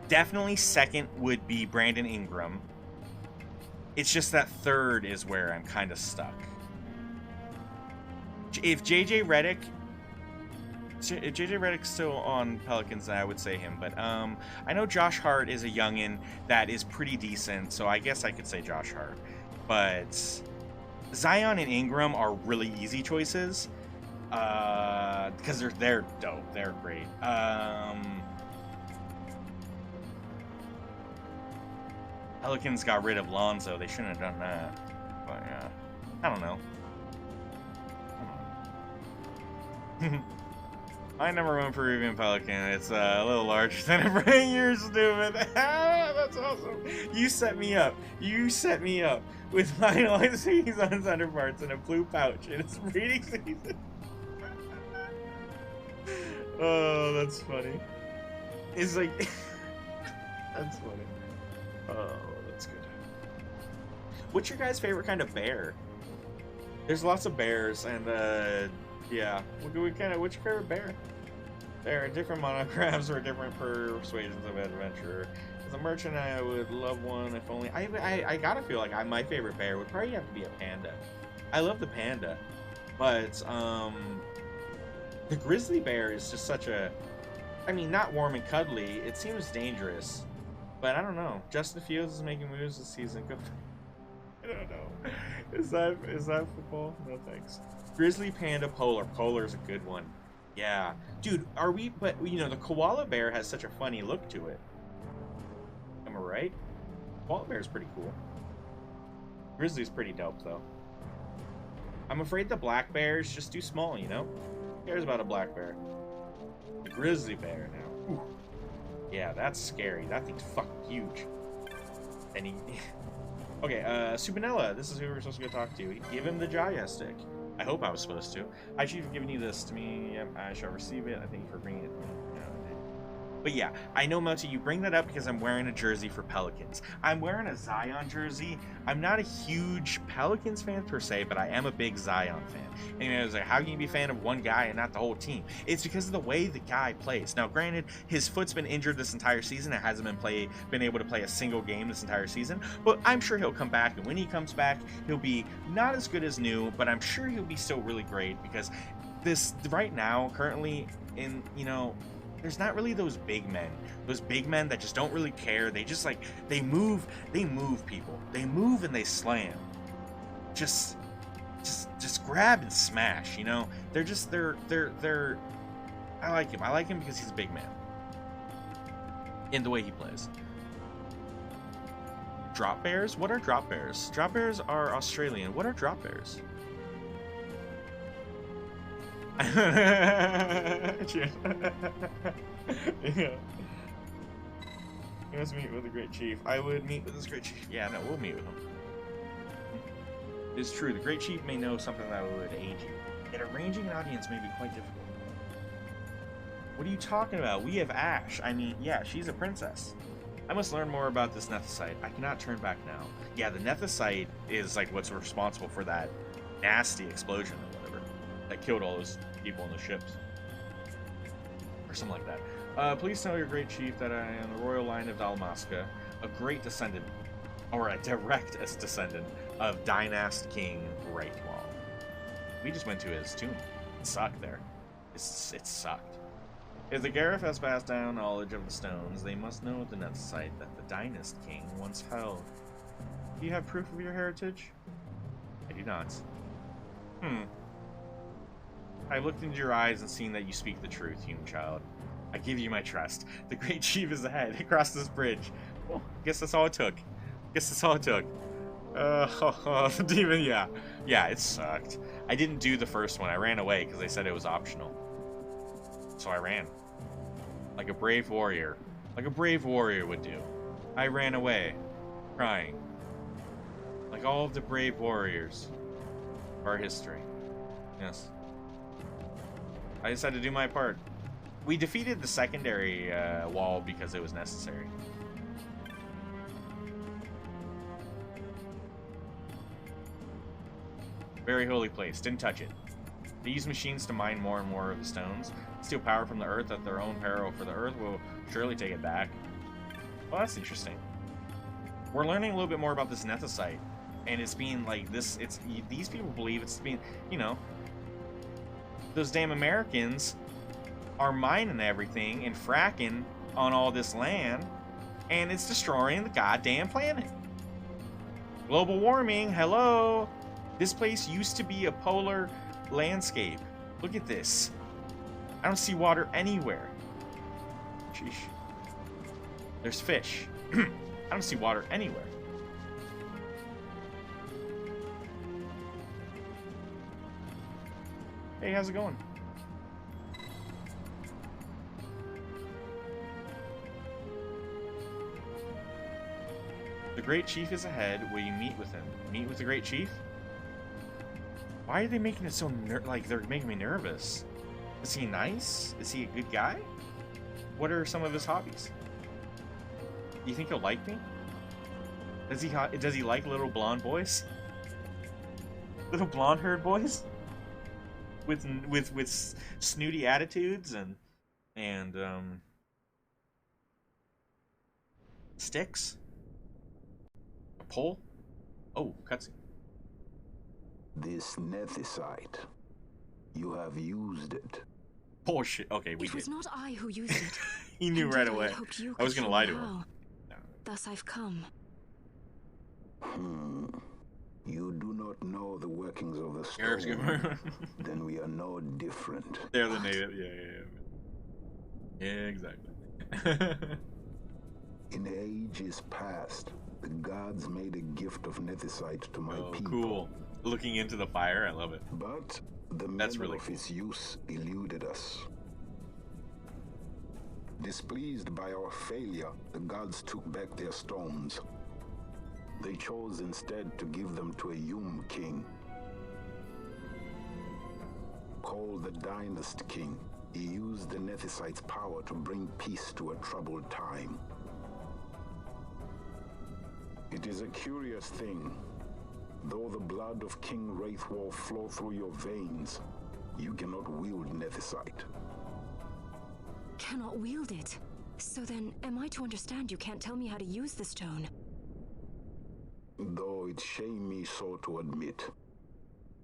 Definitely second would be Brandon Ingram. It's just that third is where I'm kind of stuck. If JJ Redick's still on Pelicans, then I would say him. But I know Josh Hart is a youngin' that is pretty decent, so I guess I could say Josh Hart. But Zion and Ingram are really easy choices because they're dope. They're great. Pelicans got rid of Lonzo. They shouldn't have done that. But yeah, I don't know. My number 1 Peruvian Pelican. It's a little larger than a brain. You're stupid. That's awesome. You set me up. You set me up with finalized seeds on its underparts in a blue pouch in its breeding season. Oh, that's funny. It's like that's funny. Oh, that's good. What's your guys' favorite kind of bear? There's lots of bears, and yeah. What's your favorite bear? There are different monographs or different persuasions of adventure. As a merchant, I would love one if only. I gotta feel like my favorite bear would probably have to be a panda. I love the panda, but the grizzly bear is just such a. I mean, not warm and cuddly. It seems dangerous, but I don't know. Justin Fields is making moves this season. I don't know. Is that football? No thanks. Grizzly, panda, polar. Polar's a good one. Yeah. Dude, but you know, the koala bear has such a funny look to it. Am I right? Koala bear is pretty cool. Grizzly's pretty dope, though. I'm afraid the black bear is just too small, you know? Who cares about a black bear? The grizzly bear now. Ooh. Yeah, that's scary. That thing's fucking huge. And he... Okay, Supinella, this is who we're supposed to go talk to. Give him the Jaya stick. I hope I was supposed to. I should have given you this to me. Yep, I shall receive it. I thank you for bringing it. But yeah, I know, Moti, you bring that up because I'm wearing a jersey for Pelicans. I'm wearing a Zion jersey. I'm not a huge Pelicans fan per se, but I am a big Zion fan. And I was like, how can you be a fan of one guy and not the whole team? It's because of the way the guy plays. Now, granted, his foot's been injured this entire season. It hasn't been able to play a single game this entire season. But I'm sure he'll come back. And when he comes back, he'll be not as good as new, but I'm sure he'll be still really great because this right now, currently, in, you know, there's not really those big men that just don't really care. They just like, they move people. They move and they slam. Just grab and smash, you know? They're I like him. I like him because he's a big man. In the way he plays. Drop bears? What are drop bears? Drop bears are Australian. What are drop bears? Yeah. You must meet with the Great Chief. I would meet with this Great Chief. Yeah, no, we'll meet with him. It's true, the Great Chief may know something that would aid you. Yet arranging an audience may be quite difficult. What are you talking about? We have Ash. I mean, yeah, she's a princess. I must learn more about this Nethicite. I cannot turn back now. Yeah, the Nethicite is like what's responsible for that nasty explosion or whatever that killed all those people in the ships. Or something like that. Please tell your Great Chief that I am the royal line of Dalmasca, a great descendant, or a direct descendant of Dynast King Greatwall. We just went to his tomb. It sucked there. It sucked. If the Gareth has passed down knowledge of the stones, they must know the Nethicite that the Dynast King once held. Do you have proof of your heritage? I do not. I looked into your eyes and seen that you speak the truth, human child. I give you my trust. The Great Chief is ahead, across this bridge. Well, guess that's all it took. The demon, yeah. Yeah, it sucked. I didn't do the first one. I ran away because they said it was optional. So I ran. Like a brave warrior. Like a brave warrior would do. I ran away, crying. Like all of the brave warriors of our history. Yes. I just had to do my part. We defeated the secondary wall because it was necessary. Very holy place. Didn't touch it. They use machines to mine more and more of the stones. Steal power from the earth at their own peril, for the earth will surely take it back. Well, that's interesting. We're learning a little bit more about this Nethicite. And it's being like this, these people believe it's being, you know, those damn Americans are mining everything and fracking on all this land, and it's destroying the goddamn planet. Global warming, hello! This place used to be a polar landscape. Look at this. I don't see water anywhere. Sheesh. There's fish. I don't see water anywhere. Hey, how's it going? The Great Chief is ahead. Will you meet with him? Meet with the Great Chief? Why are they making it so like they're making me nervous? Is he nice? Is he a good guy? What are some of his hobbies? Do you think he'll like me? Does he like little blonde boys? Little blonde-haired boys? With snooty attitudes and sticks? A pole? Oh, cutscene. This Nethicite, you have used it. Bullshit. Okay, we did. It was not I who used it. He knew right away. I was gonna lie to him. No. Thus I've come. You do not know the workings of the stone. Then we are no different. They're the native. Yeah, exactly. In ages past, the gods made a gift of Nethicite to my people. Cool. Looking into the fire, I love it. But the manner of its use eluded us. Displeased by our failure, the gods took back their stones. They chose instead to give them to a Yum king. Called the Dynast King, he used the Nethicite's power to bring peace to a troubled time. It is a curious thing. Though the blood of King Wraithwall flow through your veins, you cannot wield Nethicite. Cannot wield it? So then, am I to understand you can't tell me how to use the stone? Though it shame me so to admit,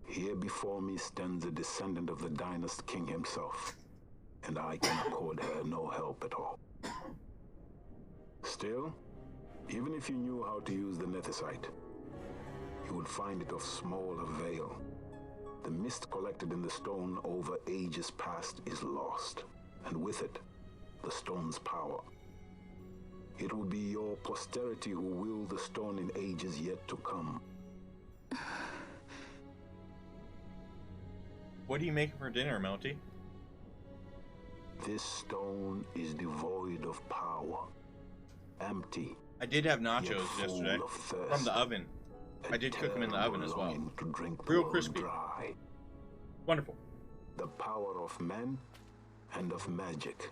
here before me stands a descendant of the Dynast King himself, and I can accord her no help at all. Still, even if you knew how to use the Nethicite, you would find it of small avail. The mist collected in the stone over ages past is lost, and with it, the stone's power. It will be your posterity who wield the stone in ages yet to come. What are you making for dinner, Melty? This stone is devoid of power, empty. I did have nachos yet full yesterday of thirst, from the oven. I did cook them in the oven as well. longing to drink the Real world crispy. dry. Wonderful. The power of men and of magic,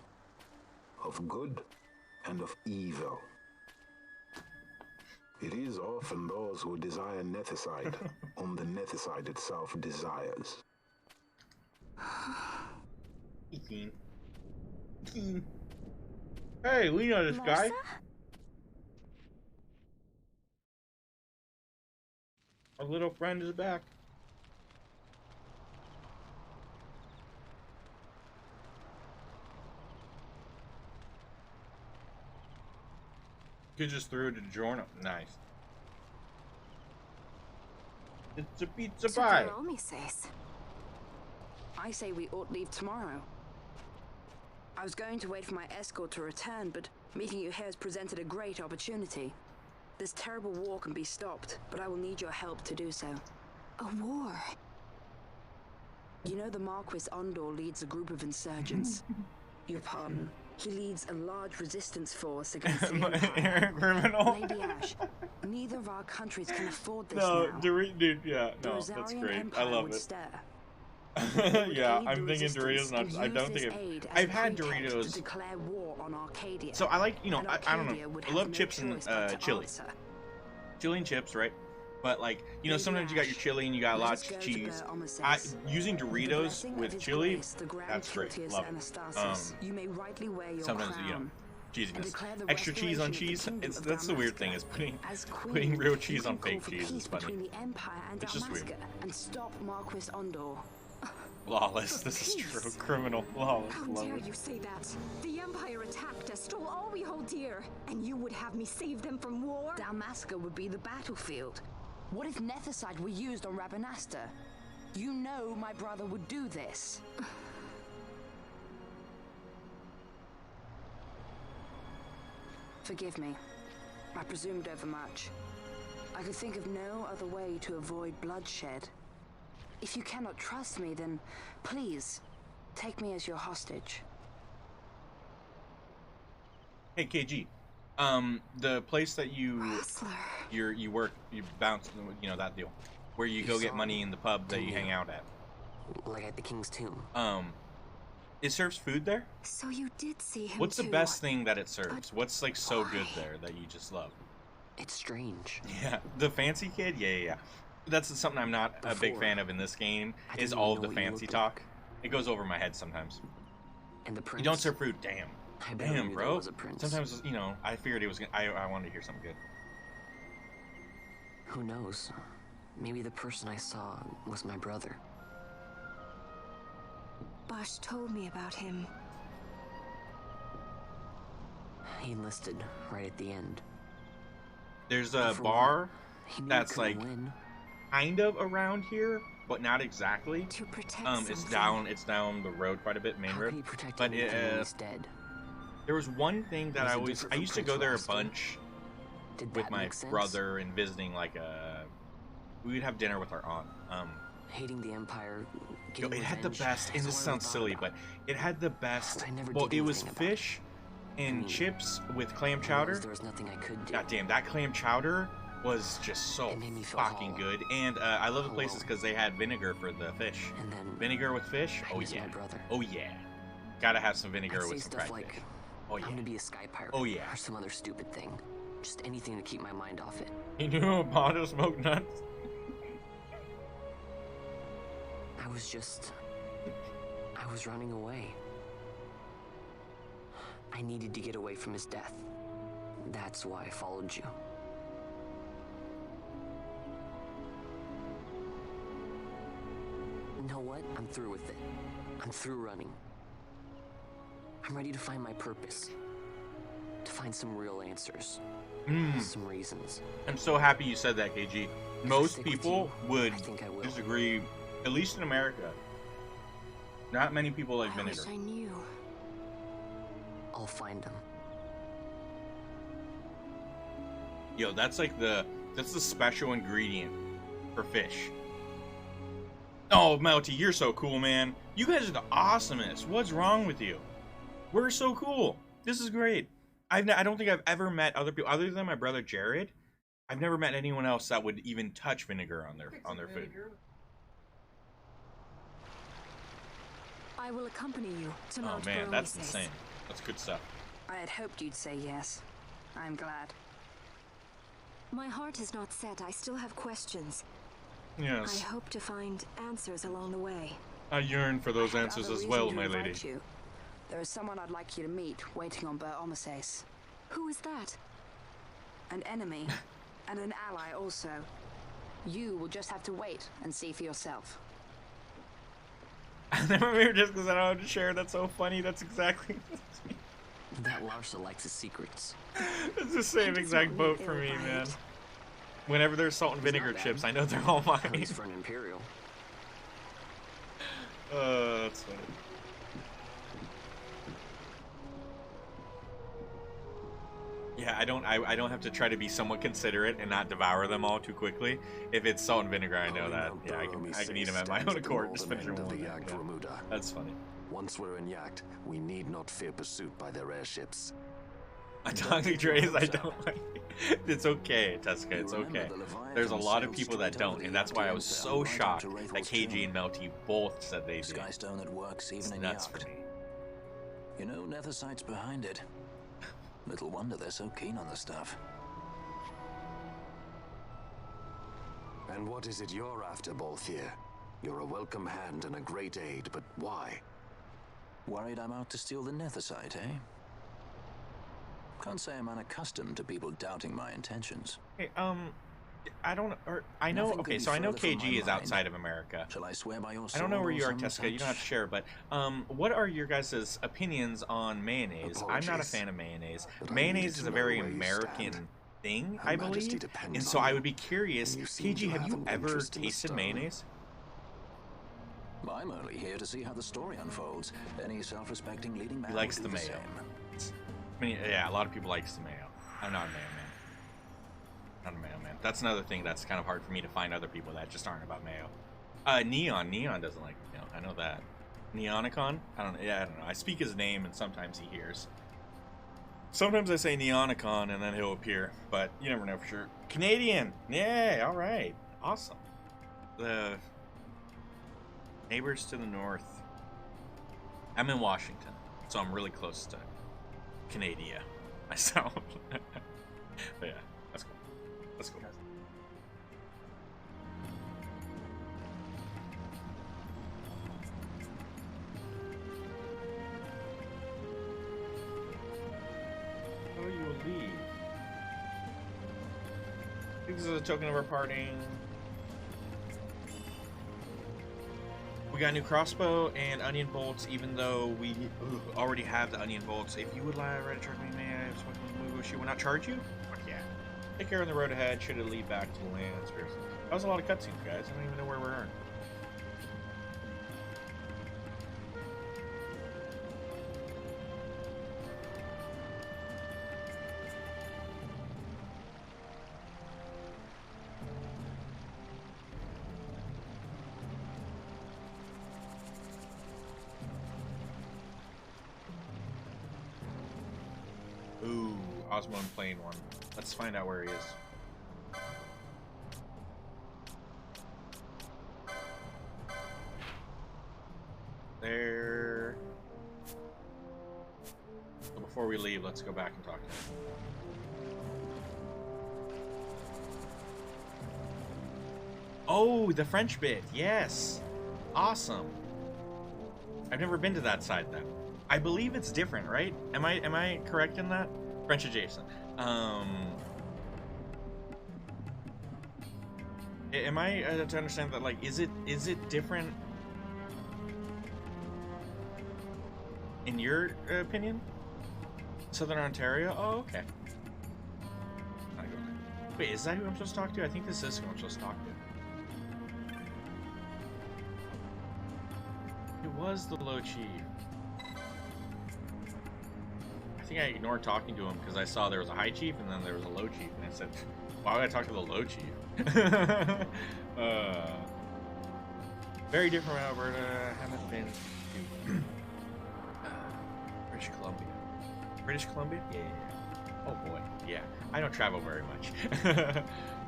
of good and of evil. It is often those who desire Nethicide whom the Nethicide itself desires. Hey, we know this guy. Our little friend is back. You just threw it to Jorno. Nice. It's a pizza pie. Naomi says. I say we ought leave tomorrow. I was going to wait for my escort to return, but meeting you here has presented a great opportunity. This terrible war can be stopped, but I will need your help to do so. A war? You know the Marquis Ondor leads a group of insurgents. Your pardon. He leads a large resistance force against the Empire. Criminal. Lady Ash, neither of our countries can afford this No, now. dude, yeah, The no, that's Rosarian great. I Empire love would it. stir. Yeah, Aid I'm the thinking Doritos. resistance Not, and I use don't this think aid as I've a had pretext Doritos. to declare war on Arcadia. So I like, you know, And I don't Arcadia know. would I have love no chips and choice but to chili. answer. Chili and chips, right? But like, you know, Lady sometimes you got your Ash, chili and you got a let lot us of go to cheese. Ber Omasis. Using With the Doritos blessing of with his chili, grace, the Grand that's great. Kiltius Love it. Anastasis, you may rightly wear your Sometimes, crown. you know, and cheesiness. declare the Extra cheese on restoration of the cheese. kingdom of That's the weird thing, Dalmasca. is putting As queen, putting real you cheese can on call fake for cheese peace is funny. between the Empire and It's just weird. Dalmasca and stop Marquis Ondor. Flawless. This is Peace. true. Criminal. Flawless. How Love dare it. you say that? The Empire attacked us, stole all we hold dear, and you would have me save them from war? Dalmasca would be the battlefield. What if Nethicide were used on Rabanasta? You know my brother would do this. Forgive me. I presumed overmuch. I could think of no other way to avoid bloodshed. If you cannot trust me, then please, take me as your hostage. Hey KG, the place that you Rustler. you work, you bounce, you know, that deal, where you go get money in the pub that you hang out at. Like at the King's Tomb. It serves food there. So you did see him What's the too. best thing that it serves? What's like so good there that you just love? It's strange. Yeah, the fancy kid. Yeah. That's something I'm not a big Before, fan of in this game. I Is didn't all even of the know what you fancy looked talk. like. It goes over my head sometimes. And the prince. You don't serve food. Damn. I barely Damn, knew there bro. was a prince. Sometimes, you know, I figured it was gonna, I wanted to hear something good. Who knows? Maybe the person I saw was my brother. Bosch told me about him. He enlisted right at the end. There's a For bar what? He knew that's he couldn't like win. kind of around here, but not exactly. To protect It's something. down the road quite a bit, main How road. could he protect But anything when he's dead? there was one thing that Was it different I from used to Prince go there a Rostam? bunch Did with that my make sense? brother and visiting like we would have dinner with our aunt. Hating the Empire. Yo, Getting it had the revenge, best, and that's this all I sounds thought silly, about. but it had the best. I never Well, did it was anything about it. fish and mean, chips with clam I realized chowder. There was nothing I could do. God damn, that clam chowder was just so It made me feel fucking hollow. good. And I love the places Alone. because they had vinegar for the fish. And then Vinegar with fish? I Oh miss yeah. my brother. Oh yeah. Gotta have some I'd vinegar say with some stuff fried like, fish. Oh I'm yeah. gonna be a sky pirate. Oh, yeah. Or some other stupid thing. Just anything to keep my mind off it. You knew about to smoke nuts? I was running away. I needed to get away from his death. That's why I followed you. You know what? I'm through with it. I'm through running. I'm ready to find my purpose. To find some real answers. Some reasons. I'm so happy you said that, KG. Most stick with people you, would I think I will. disagree, at least in America. Not many people like I vinegar. wish I knew. I'll find him. Yo, that's the special ingredient for fish. Oh, Melty, you're so cool, man. You guys are the awesomest. What's wrong with you? We're so cool. This is great. I don't think I've ever met other people other than my brother Jared. I've never met anyone else that would even touch vinegar on their food. I will accompany you to Mount Oh man, that's Baromeses. insane. That's good stuff. I had hoped you'd say yes. I'm glad. My heart is not set. I still have questions. I Yes, hope to find answers along the way. I yearn for those I had answers other as reason well, to my invite lady. you. There is someone I'd like you to meet waiting on Baromeses. Who is that? An enemy, and an ally also. You will just have to wait and see for yourself. I never remember just because I don't have to share. That's so funny. That's exactly. That Larsa likes his secrets. It's the same does exact not boat mean for me, ill by man. it. Whenever there's salt and He's vinegar not bad. chips, I know they're all At mine. least for an Imperial. That's funny. Yeah, I don't have to try to be somewhat considerate and not devour them all too quickly. If it's salt and vinegar, I know that. Yeah, I can eat them at my own accord. Just finish them all. Yeah. That's funny. Once we're in Yacht, we need not fear pursuit by their airships. Atomic Dre's, I don't like. It's okay, Tesca. It's okay. There's a lot of people that don't, and that's why I was so shocked that KG and Melty both said they do. Skystone that works It's even in nuts for Yacht. me. You know, Nethersite's behind it. Little wonder they're so keen on the stuff. And what is it you're after, Balthier? You're a welcome hand and a great aid, but why? Worried I'm out to steal the Nethersite, eh? Can't say I'm unaccustomed to people doubting my intentions. Hey, I don't, or I know. Nothing could Okay, be so I know further from my KG is mind. outside of America. Shall I swear by your I don't know sword where or you are, some Tesca. You don't have to such share, but what are your guys' opinions on mayonnaise? I'm not a Apologies, fan of mayonnaise. but I Mayonnaise needed is to a know very where you American stand. thing, Her I Majesty believe. depends And so on I you, would be curious, and you seem KG, to have have you an ever interest in the tasted stone. mayonnaise? I'm only here to see how the story unfolds. Any self-respecting leading man He likes would the do mayo. same. I mean, yeah, a lot of people likes the mayo. I'm not a mayo man. Not a mayo man. That's another thing that's kind of hard for me to find other people that just aren't about mayo. Neon doesn't like mayo. I know that. Neonicon? I don't know. I speak his name and sometimes he hears. Sometimes I say Neonicon and then he'll appear, but you never know for sure. Canadian! Yay! Alright. Awesome. The neighbors to the north. I'm in Washington, so I'm really close to Canada myself. But yeah, that's cool. That's cool. Oh, you will leave. I think this is a token of our parting. We got a new crossbow and onion bolts, even though we already have the onion bolts. If you would like to charge me, may I she will not charge you? Fuck yeah. Take care on the road ahead. Should it lead back to the land? That was a lot of cutscenes, guys. I don't even know where we are. Ooh, Osmond playing one. Let's find out where he is. There. So before we leave, let's go back and talk to him. Oh, the French bit. Yes. Awesome. I've never been to that side though. I believe it's different, right? Am I correct in that? French adjacent. Am I to understand that, like, is it different in your opinion? Southern Ontario? Oh, okay. Wait, is that who I'm supposed to talk to? I think this is who I'm supposed to talk to. It was the low chief. I think I ignored talking to him because I saw there was a high chief and then there was a low chief, and I said, why would I talk to the low chief? Very different from Alberta. I haven't been to British Columbia. British Columbia? Yeah. Oh boy, yeah. I don't travel very much.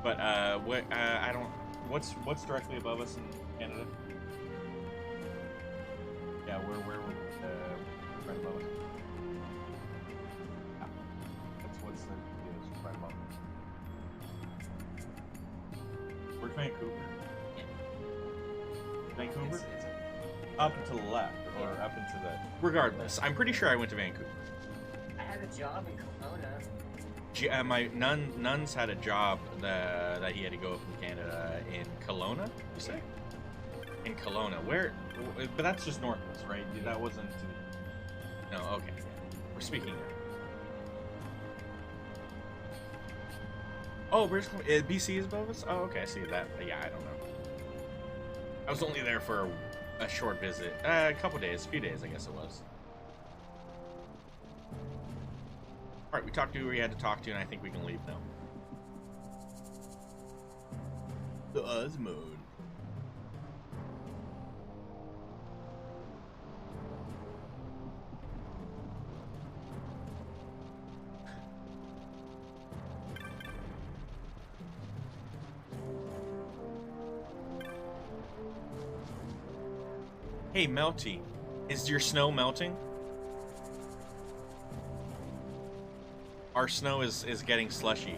But what I don't. What's directly above us in Canada? Yeah, where right above us? What's the right above us? Where's Vancouver? Vancouver? It's Up to the left, or up into the... Regardless, I'm pretty sure I went to Vancouver. I had a job in Kelowna. My nuns had a job that he had to go from Canada in Kelowna, you say? In Kelowna. Where? But that's just north of us, right? That wasn't... No, okay. We're speaking now. Oh, British Columbia, BC is above us? Oh, okay, I see that. Yeah, I don't know. I was only there for a short visit. A couple days, a few days, I guess it was. Alright, we talked to who we had to talk to, and I think we can leave now. The Oz mode. Hey, Melty, is your snow melting? Our snow is getting slushy.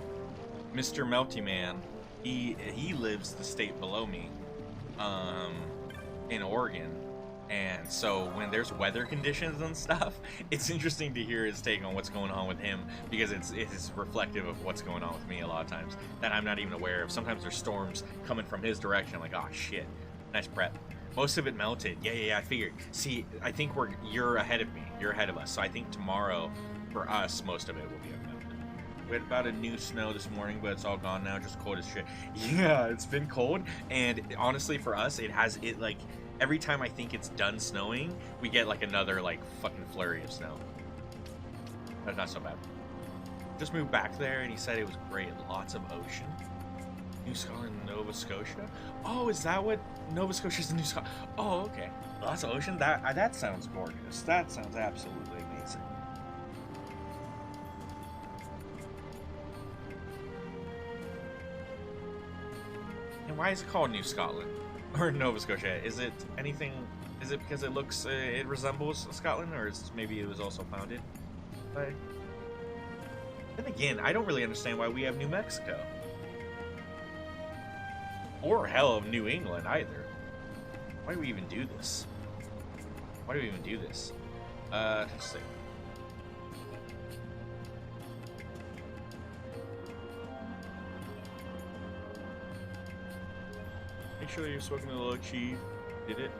Mr. Melty Man, he lives the state below me, in Oregon, and so when there's weather conditions and stuff, it's interesting to hear his take on what's going on with him, because it's reflective of what's going on with me a lot of times that I'm not even aware of. Sometimes there's storms coming from his direction. I'm like, oh shit, nice prep. Most of it melted. Yeah, I figured. See, I think you're ahead of me. You're ahead of us. So I think tomorrow, for us, most of it will be melted. We had about a new snow this morning, but it's all gone now. Just cold as shit. Yeah, it's been cold. And honestly, for us, it like, every time I think it's done snowing, we get like another like fucking flurry of snow. But not so bad. Just moved back there, and he said it was great. Lots of ocean. New Scotland, Nova Scotia. Oh, is that what Nova Scotia is? New Scotland? Oh, okay. Lots of ocean. That sounds gorgeous. That sounds absolutely amazing. And why is it called New Scotland or Nova Scotia? Is it anything? Is it because it looks it resembles Scotland, or is maybe it was also founded by? Then again, I don't really understand why we have New Mexico. Or hell of New England either. Why do we even do this? Why do we even do this? Let's see. Make sure that you're spoken to the low chief. Did it?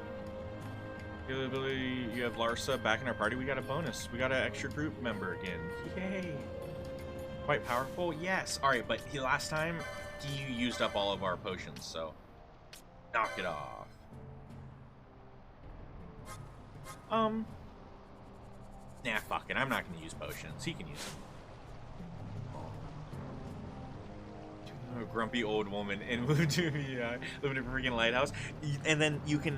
You have Larsa back in our party. We got a bonus. We got an extra group member again. Yay! Quite powerful? Yes. Alright, but last time he used up all of our potions, so knock it off. Nah, fuck it. I'm not gonna use potions. He can use them. A grumpy old woman and live to live in a freaking lighthouse, and then you can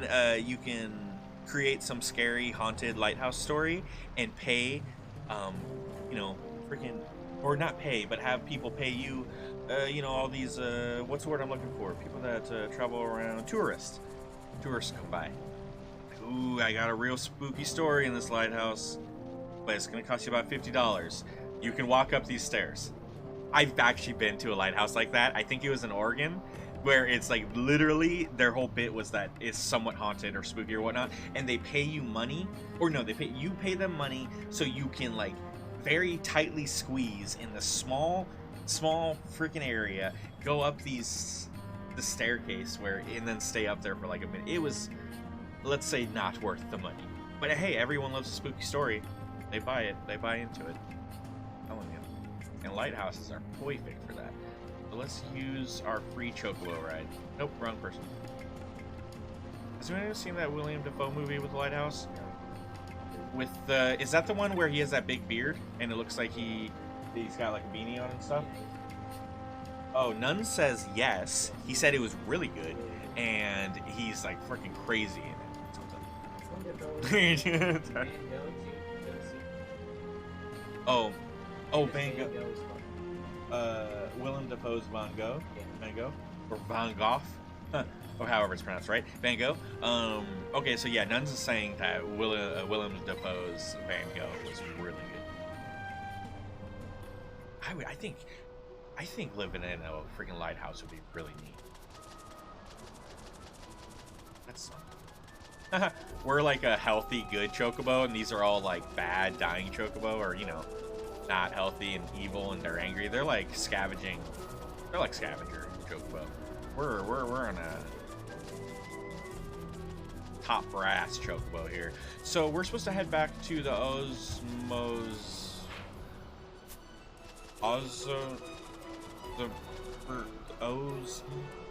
create some scary haunted lighthouse story and pay, freaking, or not pay, but have people pay you. All these, what's the word I'm looking for? People that travel around, tourists come by. Ooh, I got a real spooky story in this lighthouse, but it's gonna cost you about $50. You can walk up these stairs. I've actually been to a lighthouse like that. I think it was in Oregon, where it's like literally their whole bit was that it's somewhat haunted or spooky or whatnot, and they pay you money, or no, you pay them money so you can like very tightly squeeze in the small freaking area, go up the staircase and then stay up there for like a minute. It was, let's say, not worth the money. But hey, everyone loves a spooky story. They buy it. They buy into it. I'm telling you. And lighthouses are perfect for that. So let's use our free Chocobo ride. Nope, wrong person. Has anyone ever seen that William Dafoe movie with the lighthouse? With the, is that the one where he has that big beard and it looks like he's got like a beanie on and stuff? Oh, Nunn says yes. He said it was really good, and he's like freaking crazy in it. Oh, Van Gogh. Willem Dafoe's Van Gogh, or Van Gogh, or however it's pronounced, right? Van Gogh. Okay, so yeah, Nuns is saying that Willem Dafoe's Van Gogh was really good. I think living in a freaking lighthouse would be really neat. That's something. We're like a healthy, good chocobo, and these are all like bad, dying chocobo, or you know, not healthy and evil, and they're angry. They're like scavenging. They're like scavenger chocobo. We're on a top brass chocobo here. So we're supposed to head back to the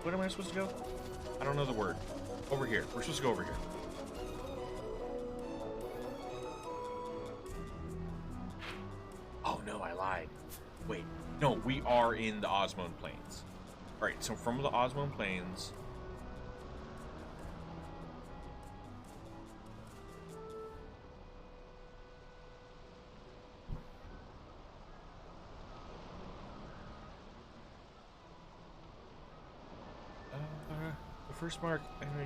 what am I supposed to go? I don't know the word. Over here. We're supposed to go over here. Oh no, I lied. Wait. No, we are in the Osmone Plains. Alright, so from the Osmone Plains. The first mark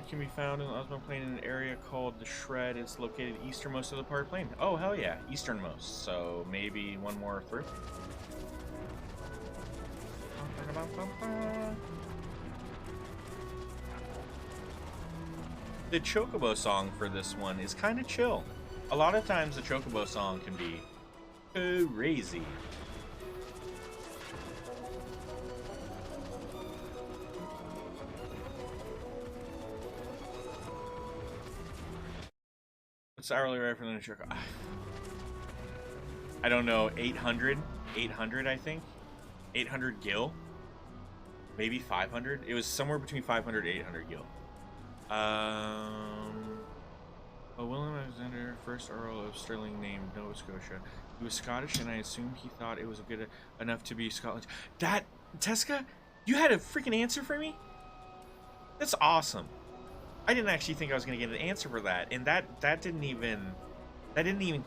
can be found in the Osmone Plain in an area called the Shred. It's located easternmost of the part of the plain. Oh, hell yeah, easternmost. So maybe one more through. The Chocobo song for this one is kind of chill. A lot of times the Chocobo song can be crazy. What's the hourly rate for the Chocobo? I don't know, 800? 800, I think? 800 gil? Maybe 500? It was somewhere between 500 and 800 gil. William Alexander, first Earl of Stirling, named Nova Scotia. He was Scottish, and I assumed he thought it was good enough to be Scotland. That, Teska, you had a freaking answer for me? That's awesome. I didn't actually think I was going to get an answer for that, and that didn't even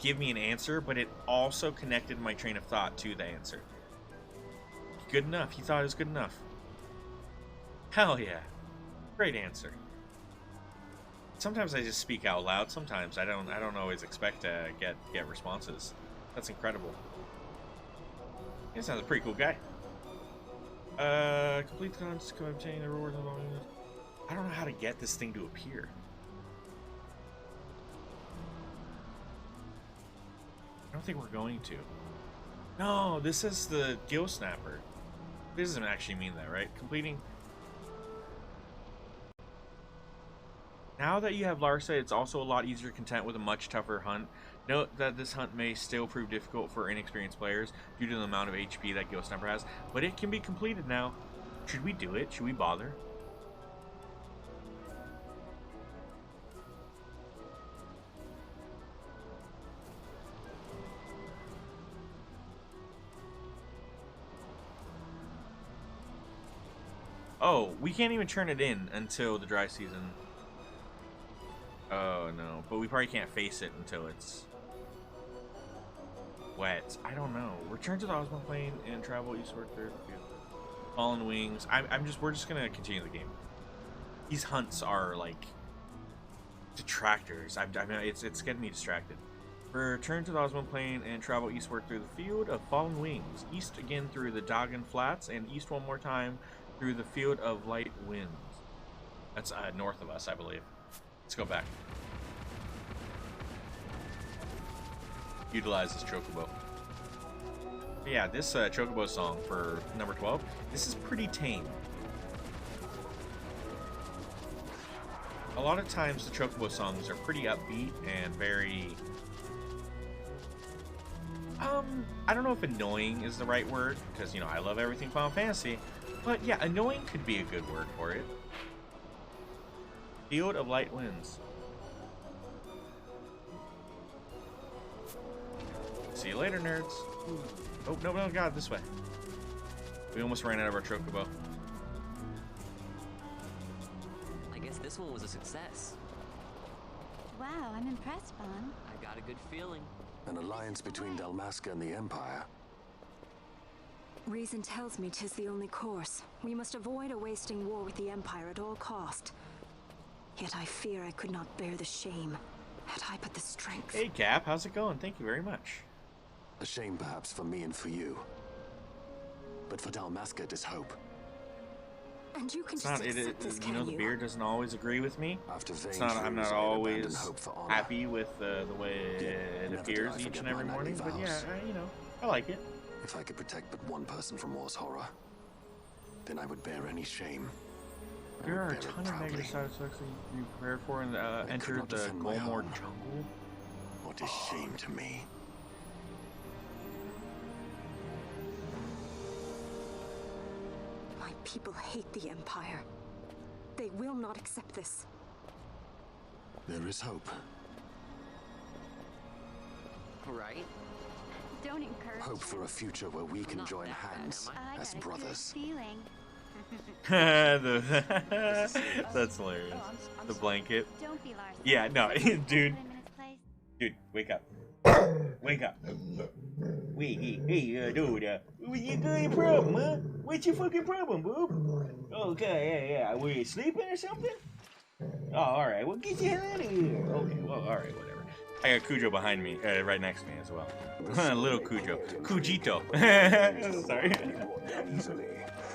give me an answer, but it also connected my train of thought to the answer. Good enough. He thought it was good enough. Hell yeah. Great answer. Sometimes I just speak out loud. Sometimes I don't always expect to get responses. That's incredible. He sounds a pretty cool guy. Complete the contest to obtain the rewards. I don't know how to get this thing to appear. I don't think we're going to. No, this is the Gill Snapper. This doesn't actually mean that, right? Completing. Now that you have Larsa, it's also a lot easier to contend with a much tougher hunt. Note that this hunt may still prove difficult for inexperienced players due to the amount of HP that Gill Snapper has, but it can be completed now. Should we do it? Should we bother? Oh, we can't even turn it in until the dry season. Oh no, but we probably can't face it until it's wet. I don't know. Return to the Osmond Plain and travel eastward through the field. Fallen Wings. We're just gonna continue the game. These hunts are like detractors. I mean, it's getting me distracted. Return to the Osmond Plain and travel eastward through the field of Fallen Wings. East again through the Doggin Flats, and east one more time through the field of Light Winds. That's north of us, I believe. Let's go back. Utilize this Chocobo. But yeah, this Chocobo song for number 12, this is pretty tame. A lot of times the Chocobo songs are pretty upbeat and very... I don't know if annoying is the right word, because, you know, I love everything Final Fantasy, but yeah, annoying could be a good word for it. Field of Light Winds. you later, nerds. Oh, no, no, God, this way. We almost ran out of our chocobo. I guess this one was a success. Wow, I'm impressed, Vaughn. I got a good feeling. An alliance between Dalmasca and the Empire. Reason tells me 'tis the only course. We must avoid a wasting war with the Empire at all cost. Yet I fear I could not bear the shame, had I but the strength. Hey, Cap, how's it going? Thank you very much. A shame perhaps for me and for you. But for Dalmasca, it is hope. And you can It's just not, accept this, you know, can the you? beard doesn't always agree with me. After It's not, I'm not always happy with the way it Never appears did I each forget and every my morning, nightly but yeah, vows. you know, I like it. If I could protect but one person from war's horror, then I would bear any shame. I There would are a bear it ton of proudly. negative side effects that you prepare for and could enter not the defend my Golmore home. jungle. What is shame to me? My people hate the Empire. They will not accept this. There is hope. Right? Don't encourage Hope for a future where we can not join that bad, hands am I as got a brothers. good feeling. That's hilarious. I'm The sorry. blanket. Don't be Larson. Yeah, no, Put him dude. in its place. Dude, wake up. Wake up. Wait, hey, dude, what you got a problem, huh? What's your fucking problem, boob? Okay, yeah, were you sleeping or something? Oh, alright, well, get your hell out of here. Okay, well, alright, whatever. I got Cujo behind me, right next to me as well. Little Cujo. Cujito. Sorry. Easily.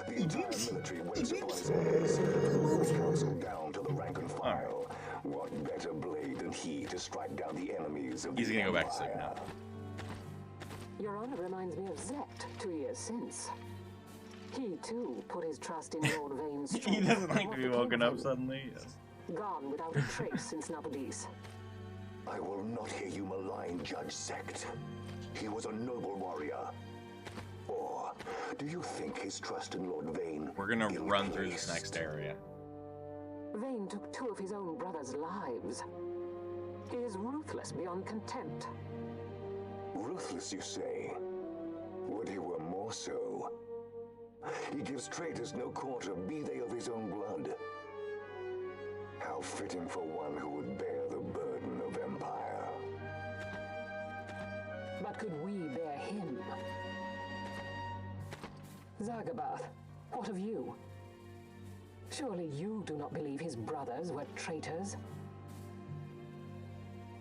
The entire military waits upon his orders. Moves council down to the rank and file. What better blade than he to strike down the enemies of He's the gonna go back to sleep Empire? now. Your Honor reminds me of Zect 2 years since. He, too, put his trust in Lord Vane's He strength. doesn't like What to be became woken of up him? suddenly. Yes. Gone without a trace since Nabudis. I will not hear you malign Judge Sect. He was a noble warrior. Or do you think his trust in Lord Vane? We're gonna ill run through this placed? next area. Vane took 2 of his own brothers' lives. He is ruthless beyond contempt. Ruthless, you say? Would he were more so? He gives traitors no quarter, be they of his own blood. How fitting for one who would bear the burden of empire. But could we bear him? Zargabath, what of you? Surely you do not believe his brothers were traitors?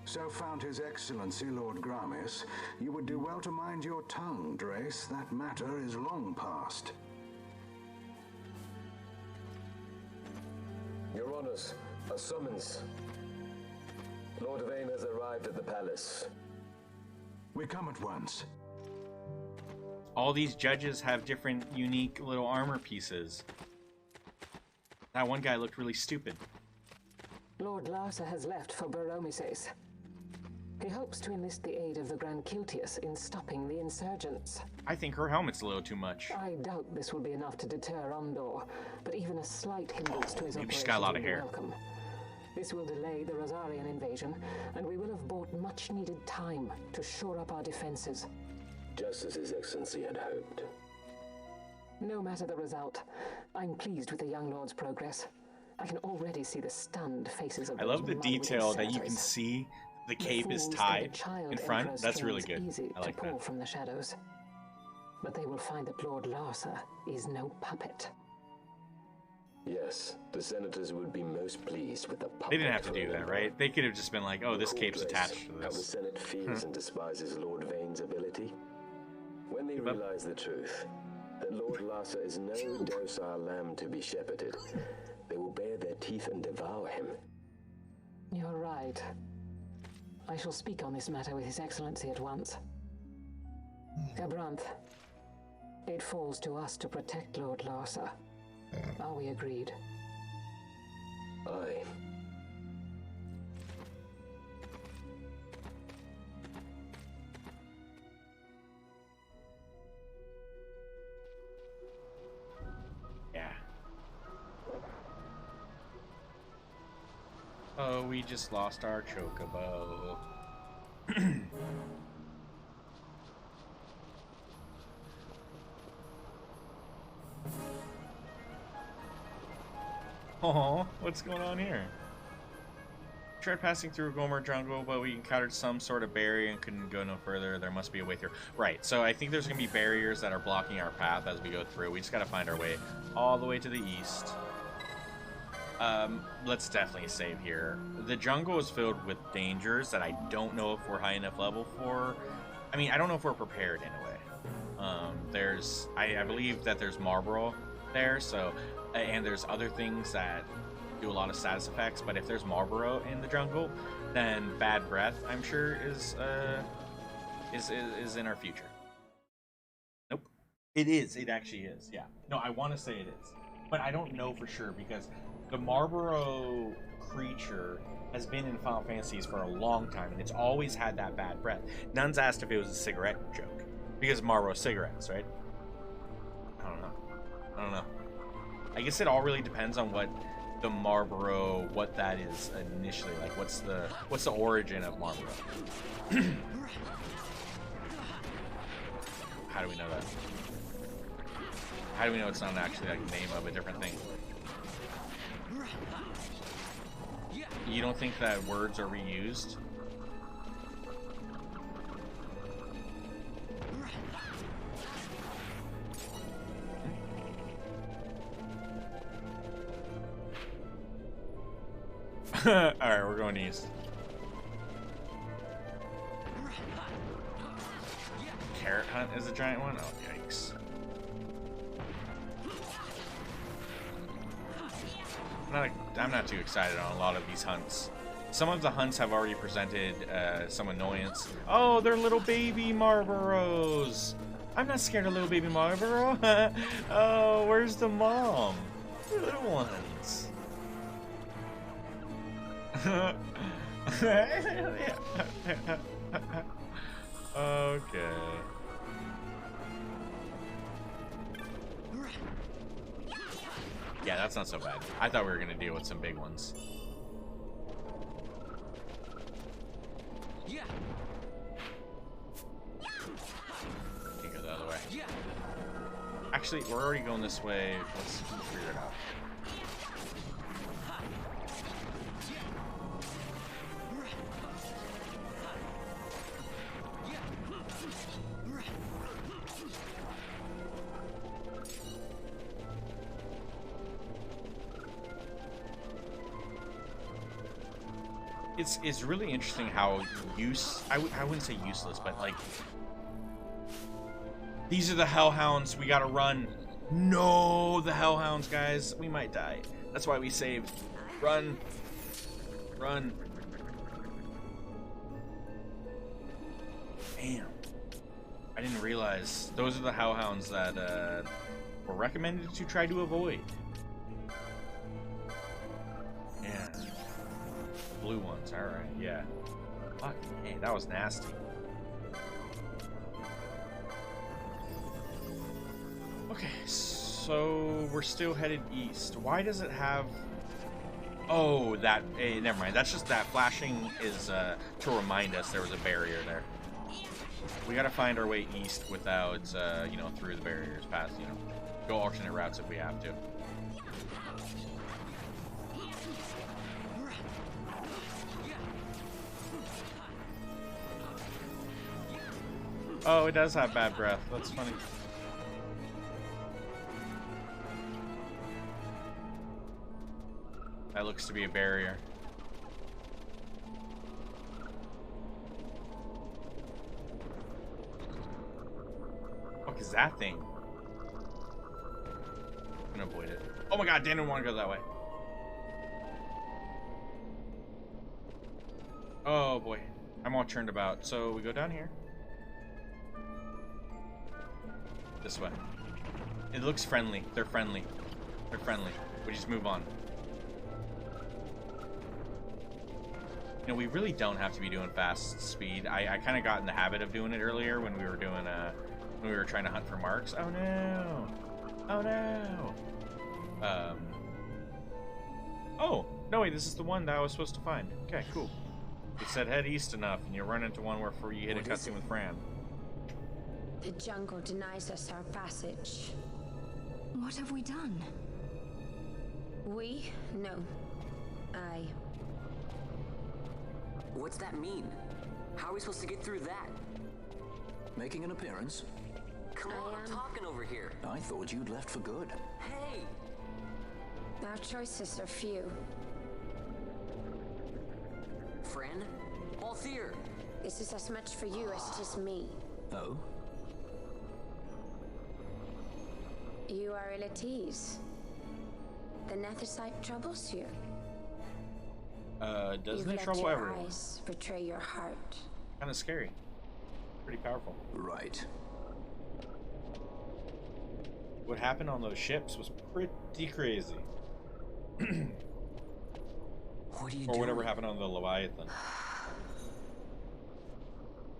So found His Excellency Lord Gramis, you would do well to mind your tongue, Drace. That matter is long past. Your Honors, a summons. Lord Vane has arrived at the palace. We come at once. All these judges have different, unique little armor pieces. That one guy looked really stupid. Lord Larsa has left for Baromises. He hopes to enlist the aid of the Grand Kiltius in stopping the insurgents. I think her helmet's a little too much. I doubt this will be enough to deter Ondor, but even a slight hindrance to his maybe she's operations got a lot will of be hair. welcome. This will delay the Rosarian invasion, and we will have bought much-needed time to shore up our defenses. Just as His Excellency had hoped. No matter the result, I'm pleased with the young lord's progress. I can already see the stunned faces of I those love the muddy-witted detail that you can senators. see the cape is fools think tied a child in front. emperor's That's really strings good. Easy I like to pull that. from the shadows. But they will find that Lord Larsa is no puppet. Yes, the senators would be most pleased with the puppet. They didn't have to do that, right? They could have just been like, oh, this cape's attached to How the this. Senate fears and despises Lord Vane's ability. When they realize the truth, that Lord Larsa is no docile lamb to be shepherded, they will bare their teeth and devour him. You're right. I shall speak on this matter with His Excellency at once. Gabranth, it falls to us to protect Lord Larsa. Are we agreed? Aye. Yeah. Oh, we just lost our chocobo. Oh, what's going on here? Tried passing through a Gomer jungle, but we encountered some sort of barrier and couldn't go no further. There must be a way through. Right, so I think there's going to be barriers that are blocking our path as we go through. We just got to find our way all the way to the east. Let's definitely save here. The jungle is filled with dangers that I don't know if we're high enough level for. I mean, I don't know if we're prepared in a way. I believe that there's Marlboro there, so, and there's other things that do a lot of status effects, but if there's Marlboro in the jungle, then bad breath, I'm sure, is in our future. Nope. It is. It actually is. Yeah. No, I want to say it is, but I don't know for sure because the Marlboro creature has been in Final Fantasies for a long time, and it's always had that bad breath. Nuns asked if it was a cigarette joke because Marlboro cigarettes, right? I don't know. I guess it all really depends on what the Marlboro, what that is initially, like what's the origin of Marlboro. How do we know that? How do we know it's not actually like the name of a different thing? You don't think that words are reused? Alright, we're going east. Carrot Hunt is a giant one? Oh, yikes. I'm not too excited on a lot of these hunts. Some of the hunts have already presented some annoyance. Oh, they're little baby Marlboros. I'm not scared of little baby Marlboro. Oh, where's the mom? The little ones. Okay. Yeah, that's not so bad. I thought we were gonna deal with some big ones. Yeah. Can't go the other way. Yeah. Actually, we're already going this way. Let's figure it out. It's really interesting how I wouldn't say useless, but like these are the hellhounds. We gotta run. No, the hellhounds, guys. We might die. That's why we saved. Run. Run. Damn. I didn't realize those are the hellhounds that were recommended to try to avoid. Yeah. Blue ones, alright, yeah. Fuck, hey, that was nasty. Okay, so we're still headed east. Why does it have... Oh, that... Hey, never mind. That's just that flashing is to remind us there was a barrier there. We gotta find our way east without, you know, through the barriers, past, you know, go alternate routes if we have to. Oh, it does have bad breath. That's funny. That looks to be a barrier. What is that thing? I'm gonna avoid it. Oh my god, Dan didn't want to go that way. Oh boy. I'm all turned about. So we go down here. This way. It looks friendly. They're friendly. They're friendly. We just move on. You know, we really don't have to be doing fast speed. I kind of got in the habit of doing it earlier when we were doing when we were trying to hunt for marks. Oh no! Oh no! Oh no! Wait, this is the one that I was supposed to find. Okay, cool. It said head east enough, and you run into one where you hit a cutscene with Fran. The jungle denies us our passage. What have we done? We? No. I. What's that mean? How are we supposed to get through that? Making an appearance? Come on, I'm talking over here. I thought you'd left for good. Hey! Our choices are few. Friend? Balthier! This is as much for you as it is me. Oh? You are ill at ease. The Nethersite troubles you. Doesn't You've it trouble let your everyone? eyes betray your heart. Kind of scary. Pretty powerful. Right. What happened on those ships was pretty crazy. What are you or doing? whatever happened on the Leviathan.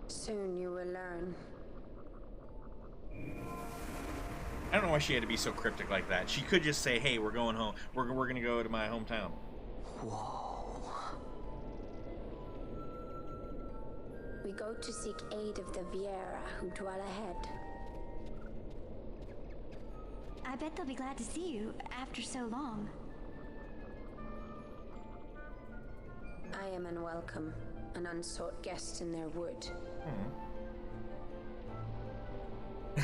Soon you will learn. I don't know why she had to be so cryptic like that. She could just say, "Hey, we're going home. We're gonna go to my hometown." Whoa. We go to seek aid of the Viera who dwell ahead. I bet they'll be glad to see you after so long. I am unwelcome, an unsought guest in their wood.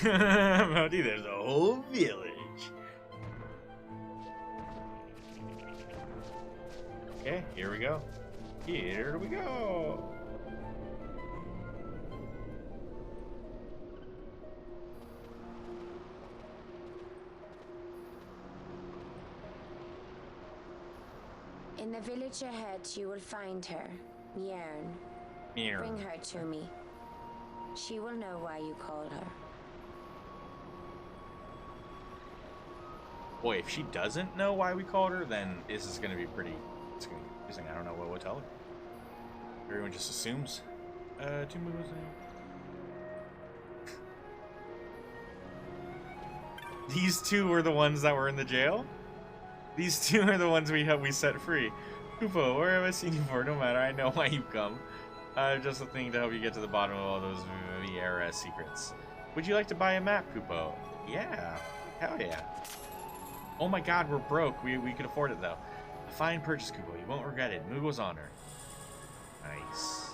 Modi, there's a whole village. Okay, here we go. Here we go. In the village ahead, you will find her, Mjern. Bring her to me. She will know why you called her. Boy, if she doesn't know why we called her, then this is gonna be pretty. It's gonna be confusing. I don't know what we'll tell her. Everyone just assumes. 2 moves. These two were the ones that were in the jail. These two are the ones we set free. Kupo, where have I seen you before? No matter, I know why you come. Just a thing to help you get to the bottom of all those Viera secrets. Would you like to buy a map, Kupo? Yeah, hell yeah. Oh my god, we're broke. We could afford it though. A fine purchase, Kupo. You won't regret it. Mugo's honor. Nice.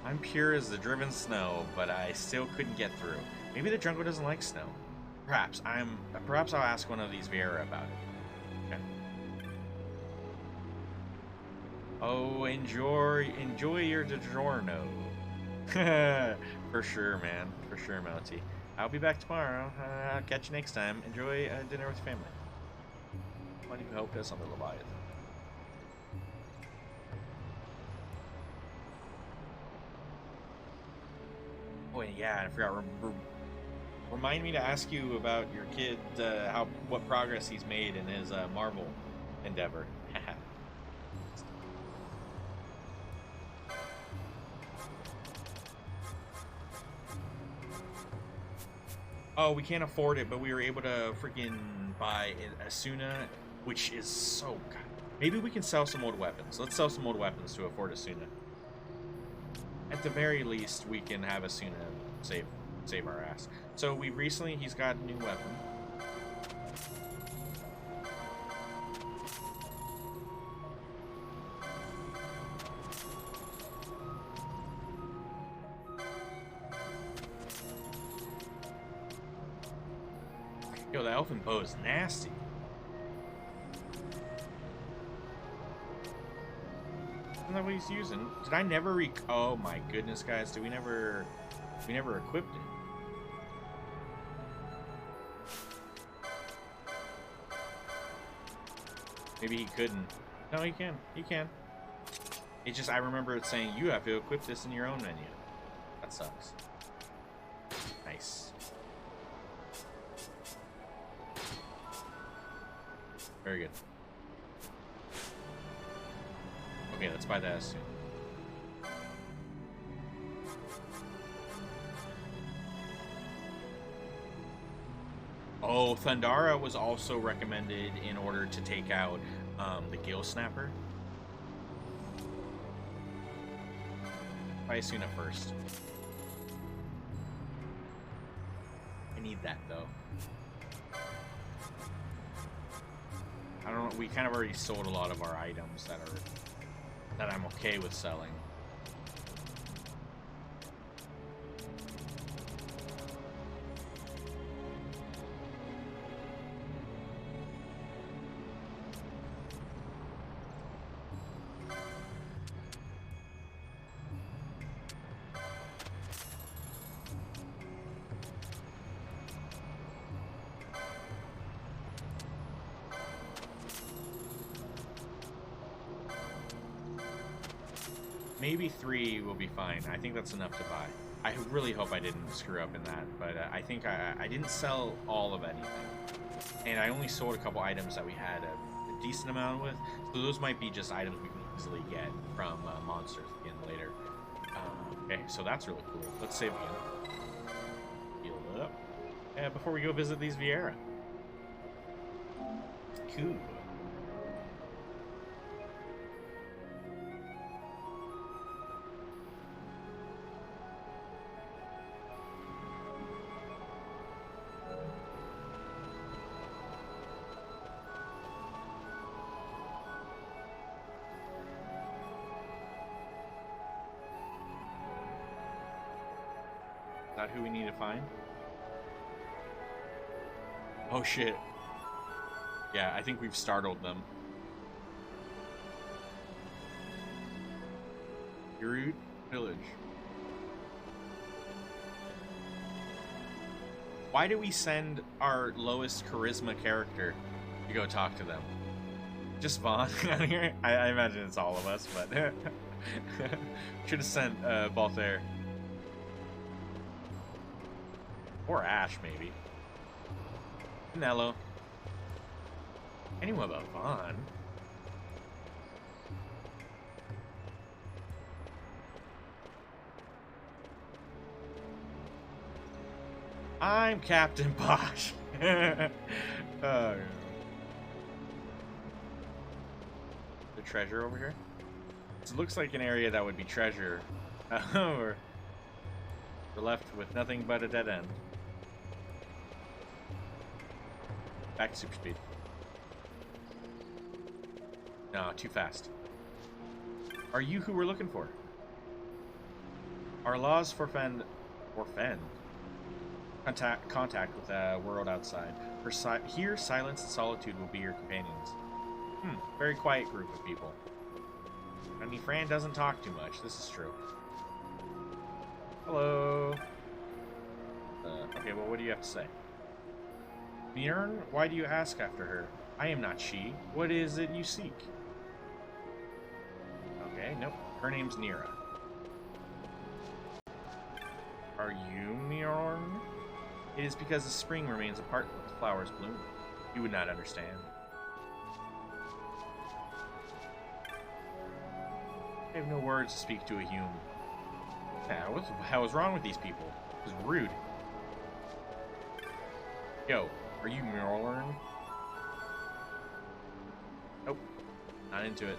I'm pure as the driven snow, but I still couldn't get through. Maybe the jungle doesn't like snow. Perhaps I'll ask one of these Viera about it. Okay. Oh, enjoy your DiGiorno. For sure, man. For sure, Melty. I'll be back tomorrow. I'll catch you next time. Enjoy dinner with family. Why do you help us on the Leviathan? Oh, and yeah, I forgot. Remind me to ask you about your kid, what progress he's made in his Marvel endeavor. Oh, we can't afford it, but we were able to freaking buy Asuna, which is so good. Maybe we can sell some old weapons. Let's sell some old weapons to afford Asuna. At the very least, we can have Asuna save our ass. So he's got a new weapon. Yo, the elfin bow is nasty. Isn't that what he's using? Did I never oh my goodness, guys, we never equipped it. Maybe he couldn't. No, he can. He can. It's just I remember it saying you have to equip this in your own menu. That sucks. Nice. Very good. Okay, let's buy that soon. Oh, Thundara was also recommended in order to take out the Gill Snapper. Buy Asuna first. need that though. I don't know. We kind of already sold a lot of our items that I'm okay with selling. Maybe 3 will be fine. I think that's enough to buy. I really hope I didn't screw up in that, but I think I didn't sell all of anything. And I only sold a couple items that we had a decent amount with, so those might be just items we can easily get from monsters again later. Okay, so that's really cool. Let's save again. Heal it up. Before we go visit these Vieira. Cool. Is that who we need to find? Oh shit. Yeah, I think we've startled them. Root Village. Why do we send our lowest charisma character to go talk to them? Just Vaughn out here? I imagine it's all of us, but should have sent Balthair. Or Ash, maybe. Nello. Anyone but Vaughn. I'm Captain Bosch. Oh, the treasure over here? It looks like an area that would be treasure. We're left with nothing but a dead end. Back to super speed. No, too fast. Are you who we're looking for? Our laws forfend contact with the world outside. Here, silence and solitude will be your companions. Very quiet group of people. I mean, Fran doesn't talk too much. This is true. Hello. Okay, well, what do you have to say? Mirn, why do you ask after her? I am not she. What is it you seek? Okay, nope. Her name's Nira. Are you Mirn? It is because the spring remains apart when the flowers bloom. You would not understand. I have no words to speak to a human. Yeah, what the hell is wrong with these people? This is rude. Yo, are you Mirn? Nope. Not into it.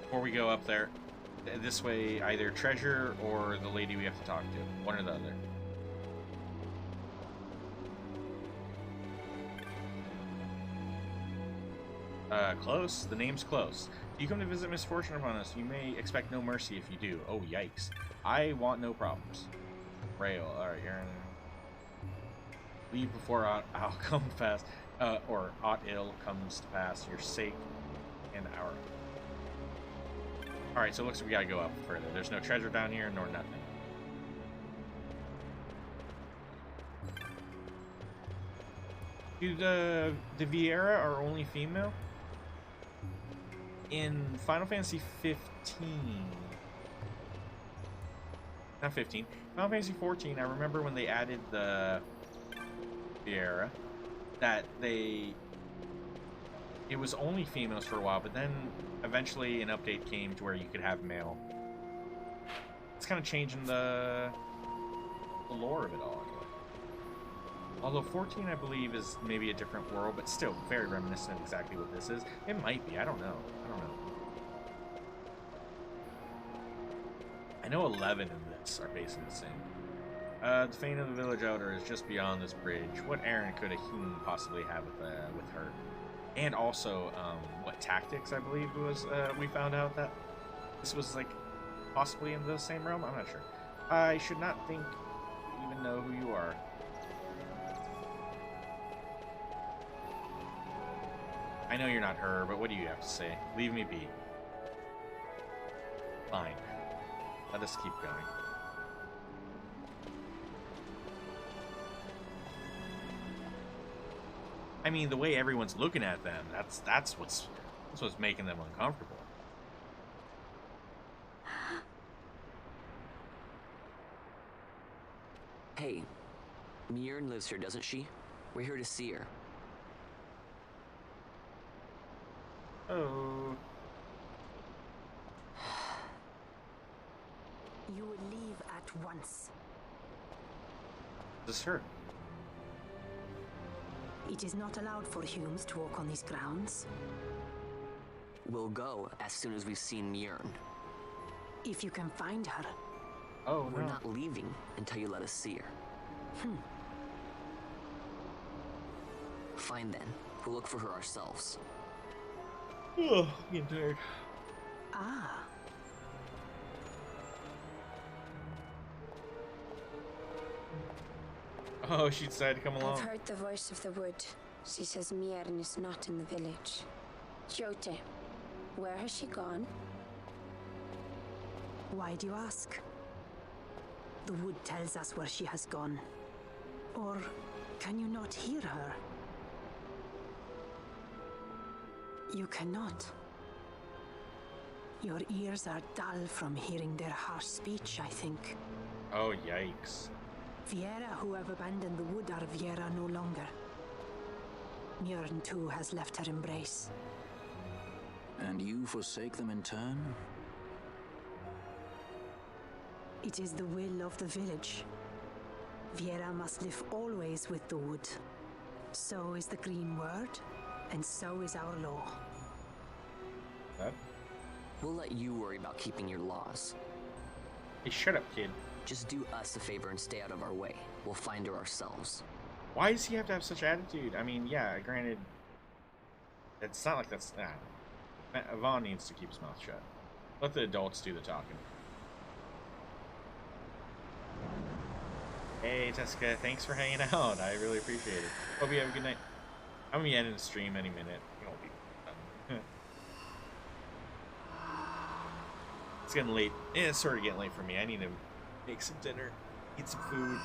Before we go up there, this way, either treasure or the lady we have to talk to. One or the other. Close? The name's Close. If you come to visit misfortune upon us, you may expect no mercy if you do. Oh, yikes. I want no problems. Rail. Alright, you're in. Leave before I'll come fast. Or aught ill comes to pass. Your sake and our. Alright, so it looks like we gotta go up further. There's no treasure down here, nor nothing. Do the Vieira are only female? In Final Fantasy 15... Not 15. Final Fantasy 14, I remember when they added the Vieira, that it was only females for a while, but then eventually an update came to where you could have male. It's kind of changing the lore of it all. Although 14, I believe, is maybe a different world, but still very reminiscent of exactly what this is. It might be. I don't know. I know 11 in this are basically the same. The fate of the village elder is just beyond this bridge. What errand could a human possibly have with her? And also, what tactics I believe was we found out that this was like possibly in the same realm. I'm not sure. I should not think you even know who you are. I know you're not her, but what do you have to say? Leave me be. Fine. Let us keep going. I mean, the way everyone's looking at them, that's what's making them uncomfortable. Hey, Mjorn lives here, doesn't she? We're here to see her. Oh. You will leave at once. This is her. It is not allowed for humans to walk on these grounds. We'll go as soon as we've seen Mjorn. If you can find her. Oh, We're not leaving until you let us see her. Fine then. We'll look for her ourselves. Oh, getting tired. Ah. Oh, she decided to come along. I've heard the voice of the wood. She says Mjorn is not in the village. Jote, where has she gone? Why do you ask? The wood tells us where she has gone. Or can you not hear her? You cannot. Your ears are dull from hearing their harsh speech, I think. Oh, yikes. Viera who have abandoned the wood are Viera no longer. Mjorn too has left her embrace. And you forsake them in turn? It is the will of the village. Viera must live always with the wood. So is the green word, and so is our law. That? We'll let you worry about keeping your laws. Hey, shut up, kid. Just do us a favor and stay out of our way. We'll find her ourselves. Why does he have to have such attitude? I mean, yeah, granted, it's not like that's... Vaughn needs to keep his mouth shut. Let the adults do the talking. Hey, Tessica, thanks for hanging out. I really appreciate it. Hope you have a good night. I'm going to be ending the stream any minute. It'll be done. It's getting late. It's sort of getting late for me. I need to make some dinner, eat some food.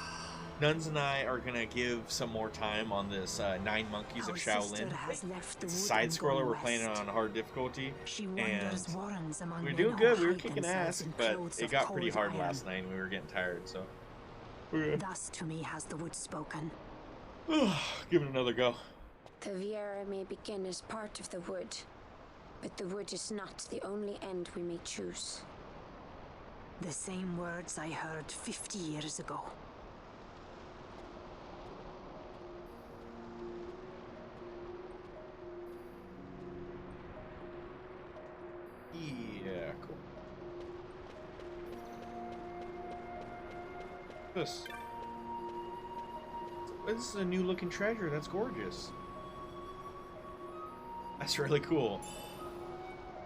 Nuns and I are gonna give some more time on this Nine Monkeys of Shaolin. It's a side scroller. We're playing it on hard difficulty, and we're doing good. We were kicking ass, but it got pretty hard last night, and we were getting tired. So, thus to me has the wood spoken. Give it another go. The Viera may begin as part of the wood, but the wood is not the only end we may choose. The same words I heard 50 years ago. Yeah, cool. This is a new looking treasure. That's gorgeous. That's really cool.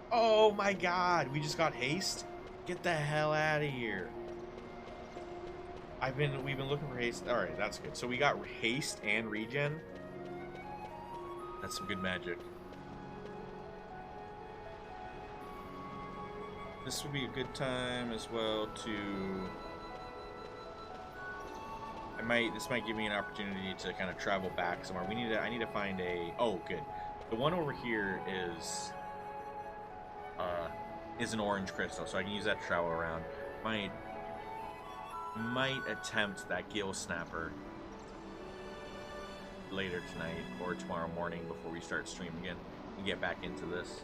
Oh my god, we just got haste? Get the hell out of here. We've been looking for haste. Alright, that's good. So we got haste and regen. That's some good magic. This would be a good time as well to... This might give me an opportunity to kind of travel back somewhere. I need to find a... Oh, good. The one over here is an orange crystal, so I can use that to travel around. Might attempt that gill snapper later tonight or tomorrow morning before we start stream again and get back into this.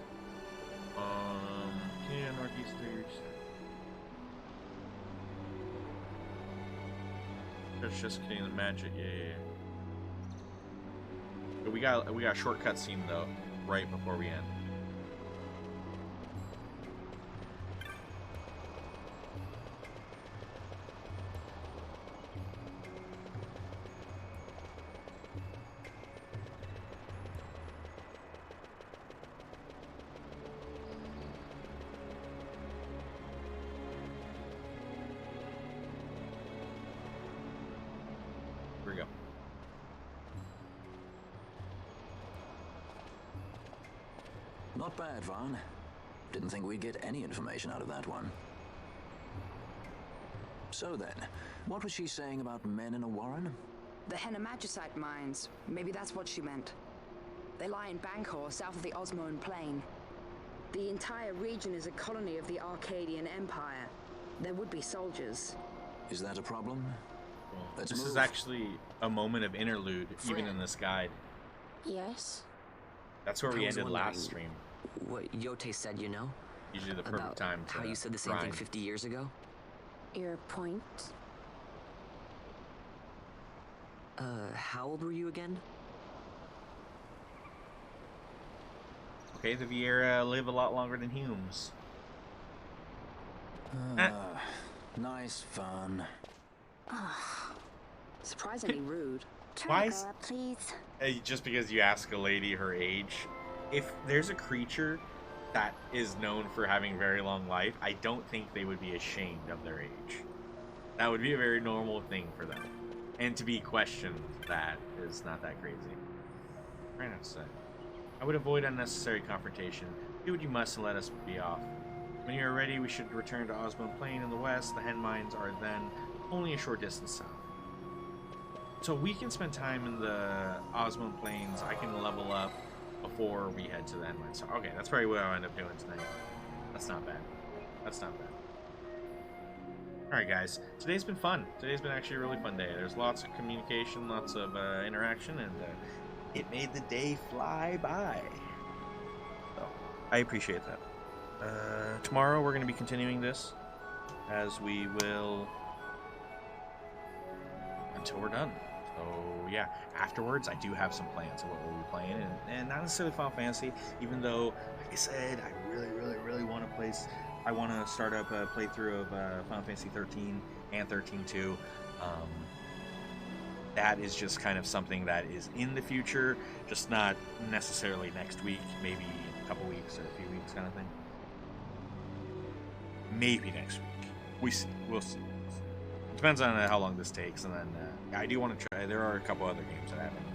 Yeah, northeast That's just getting the magic. Yeah. But we got a shortcut scene though, right before we end. Not bad, Vaughn. Didn't think we'd get any information out of that one. So then, what was she saying about men in a warren? The Henna-Magicite mines. Maybe that's what she meant. They lie in Bangkor, south of the Osmoan Plain. The entire region is a colony of the Arcadian Empire. There would be soldiers. Is that a problem? This is actually a moment of interlude, even in this guide. Yes? That's where we ended last stream. What Yote said, you know? Usually the perfect time to how you said the same thing 50 years ago? Your point? How old were you again? Okay, the Vieira live a lot longer than Humes. Nice fun. Surprisingly rude. Why is... please. Just because you ask a lady her age, if there's a creature that is known for having very long life, I don't think they would be ashamed of their age. That would be a very normal thing for them. And to be questioned, that is not that crazy. Right outside. I would avoid unnecessary confrontation. Do what you must and let us be off. When you are ready, we should return to Osmoan Plain in the west. The hen mines are then only a short distance south. So we can spend time in the Osmoan Plains. I can level up before we head to the hen mines. So, okay, that's probably what I'll end up doing tonight. That's not bad. That's not bad. Alright guys, today's been fun. Today's been actually a really fun day. There's lots of communication, lots of interaction, and it made the day fly by. So, I appreciate that. Tomorrow we're going to be continuing this, as we will, until we're done. So yeah, afterwards I do have some plans of what we'll be playing, and not necessarily Final Fantasy, even though, like I said, I really want to play. I want to start up a playthrough of Final Fantasy 13 and 13-2. That is just kind of something that is in the future, just not necessarily next week, maybe a couple weeks or a few weeks kind of thing. Maybe next week. We'll see. Depends on how long this takes, and then I do want to try. There are a couple other games that I haven't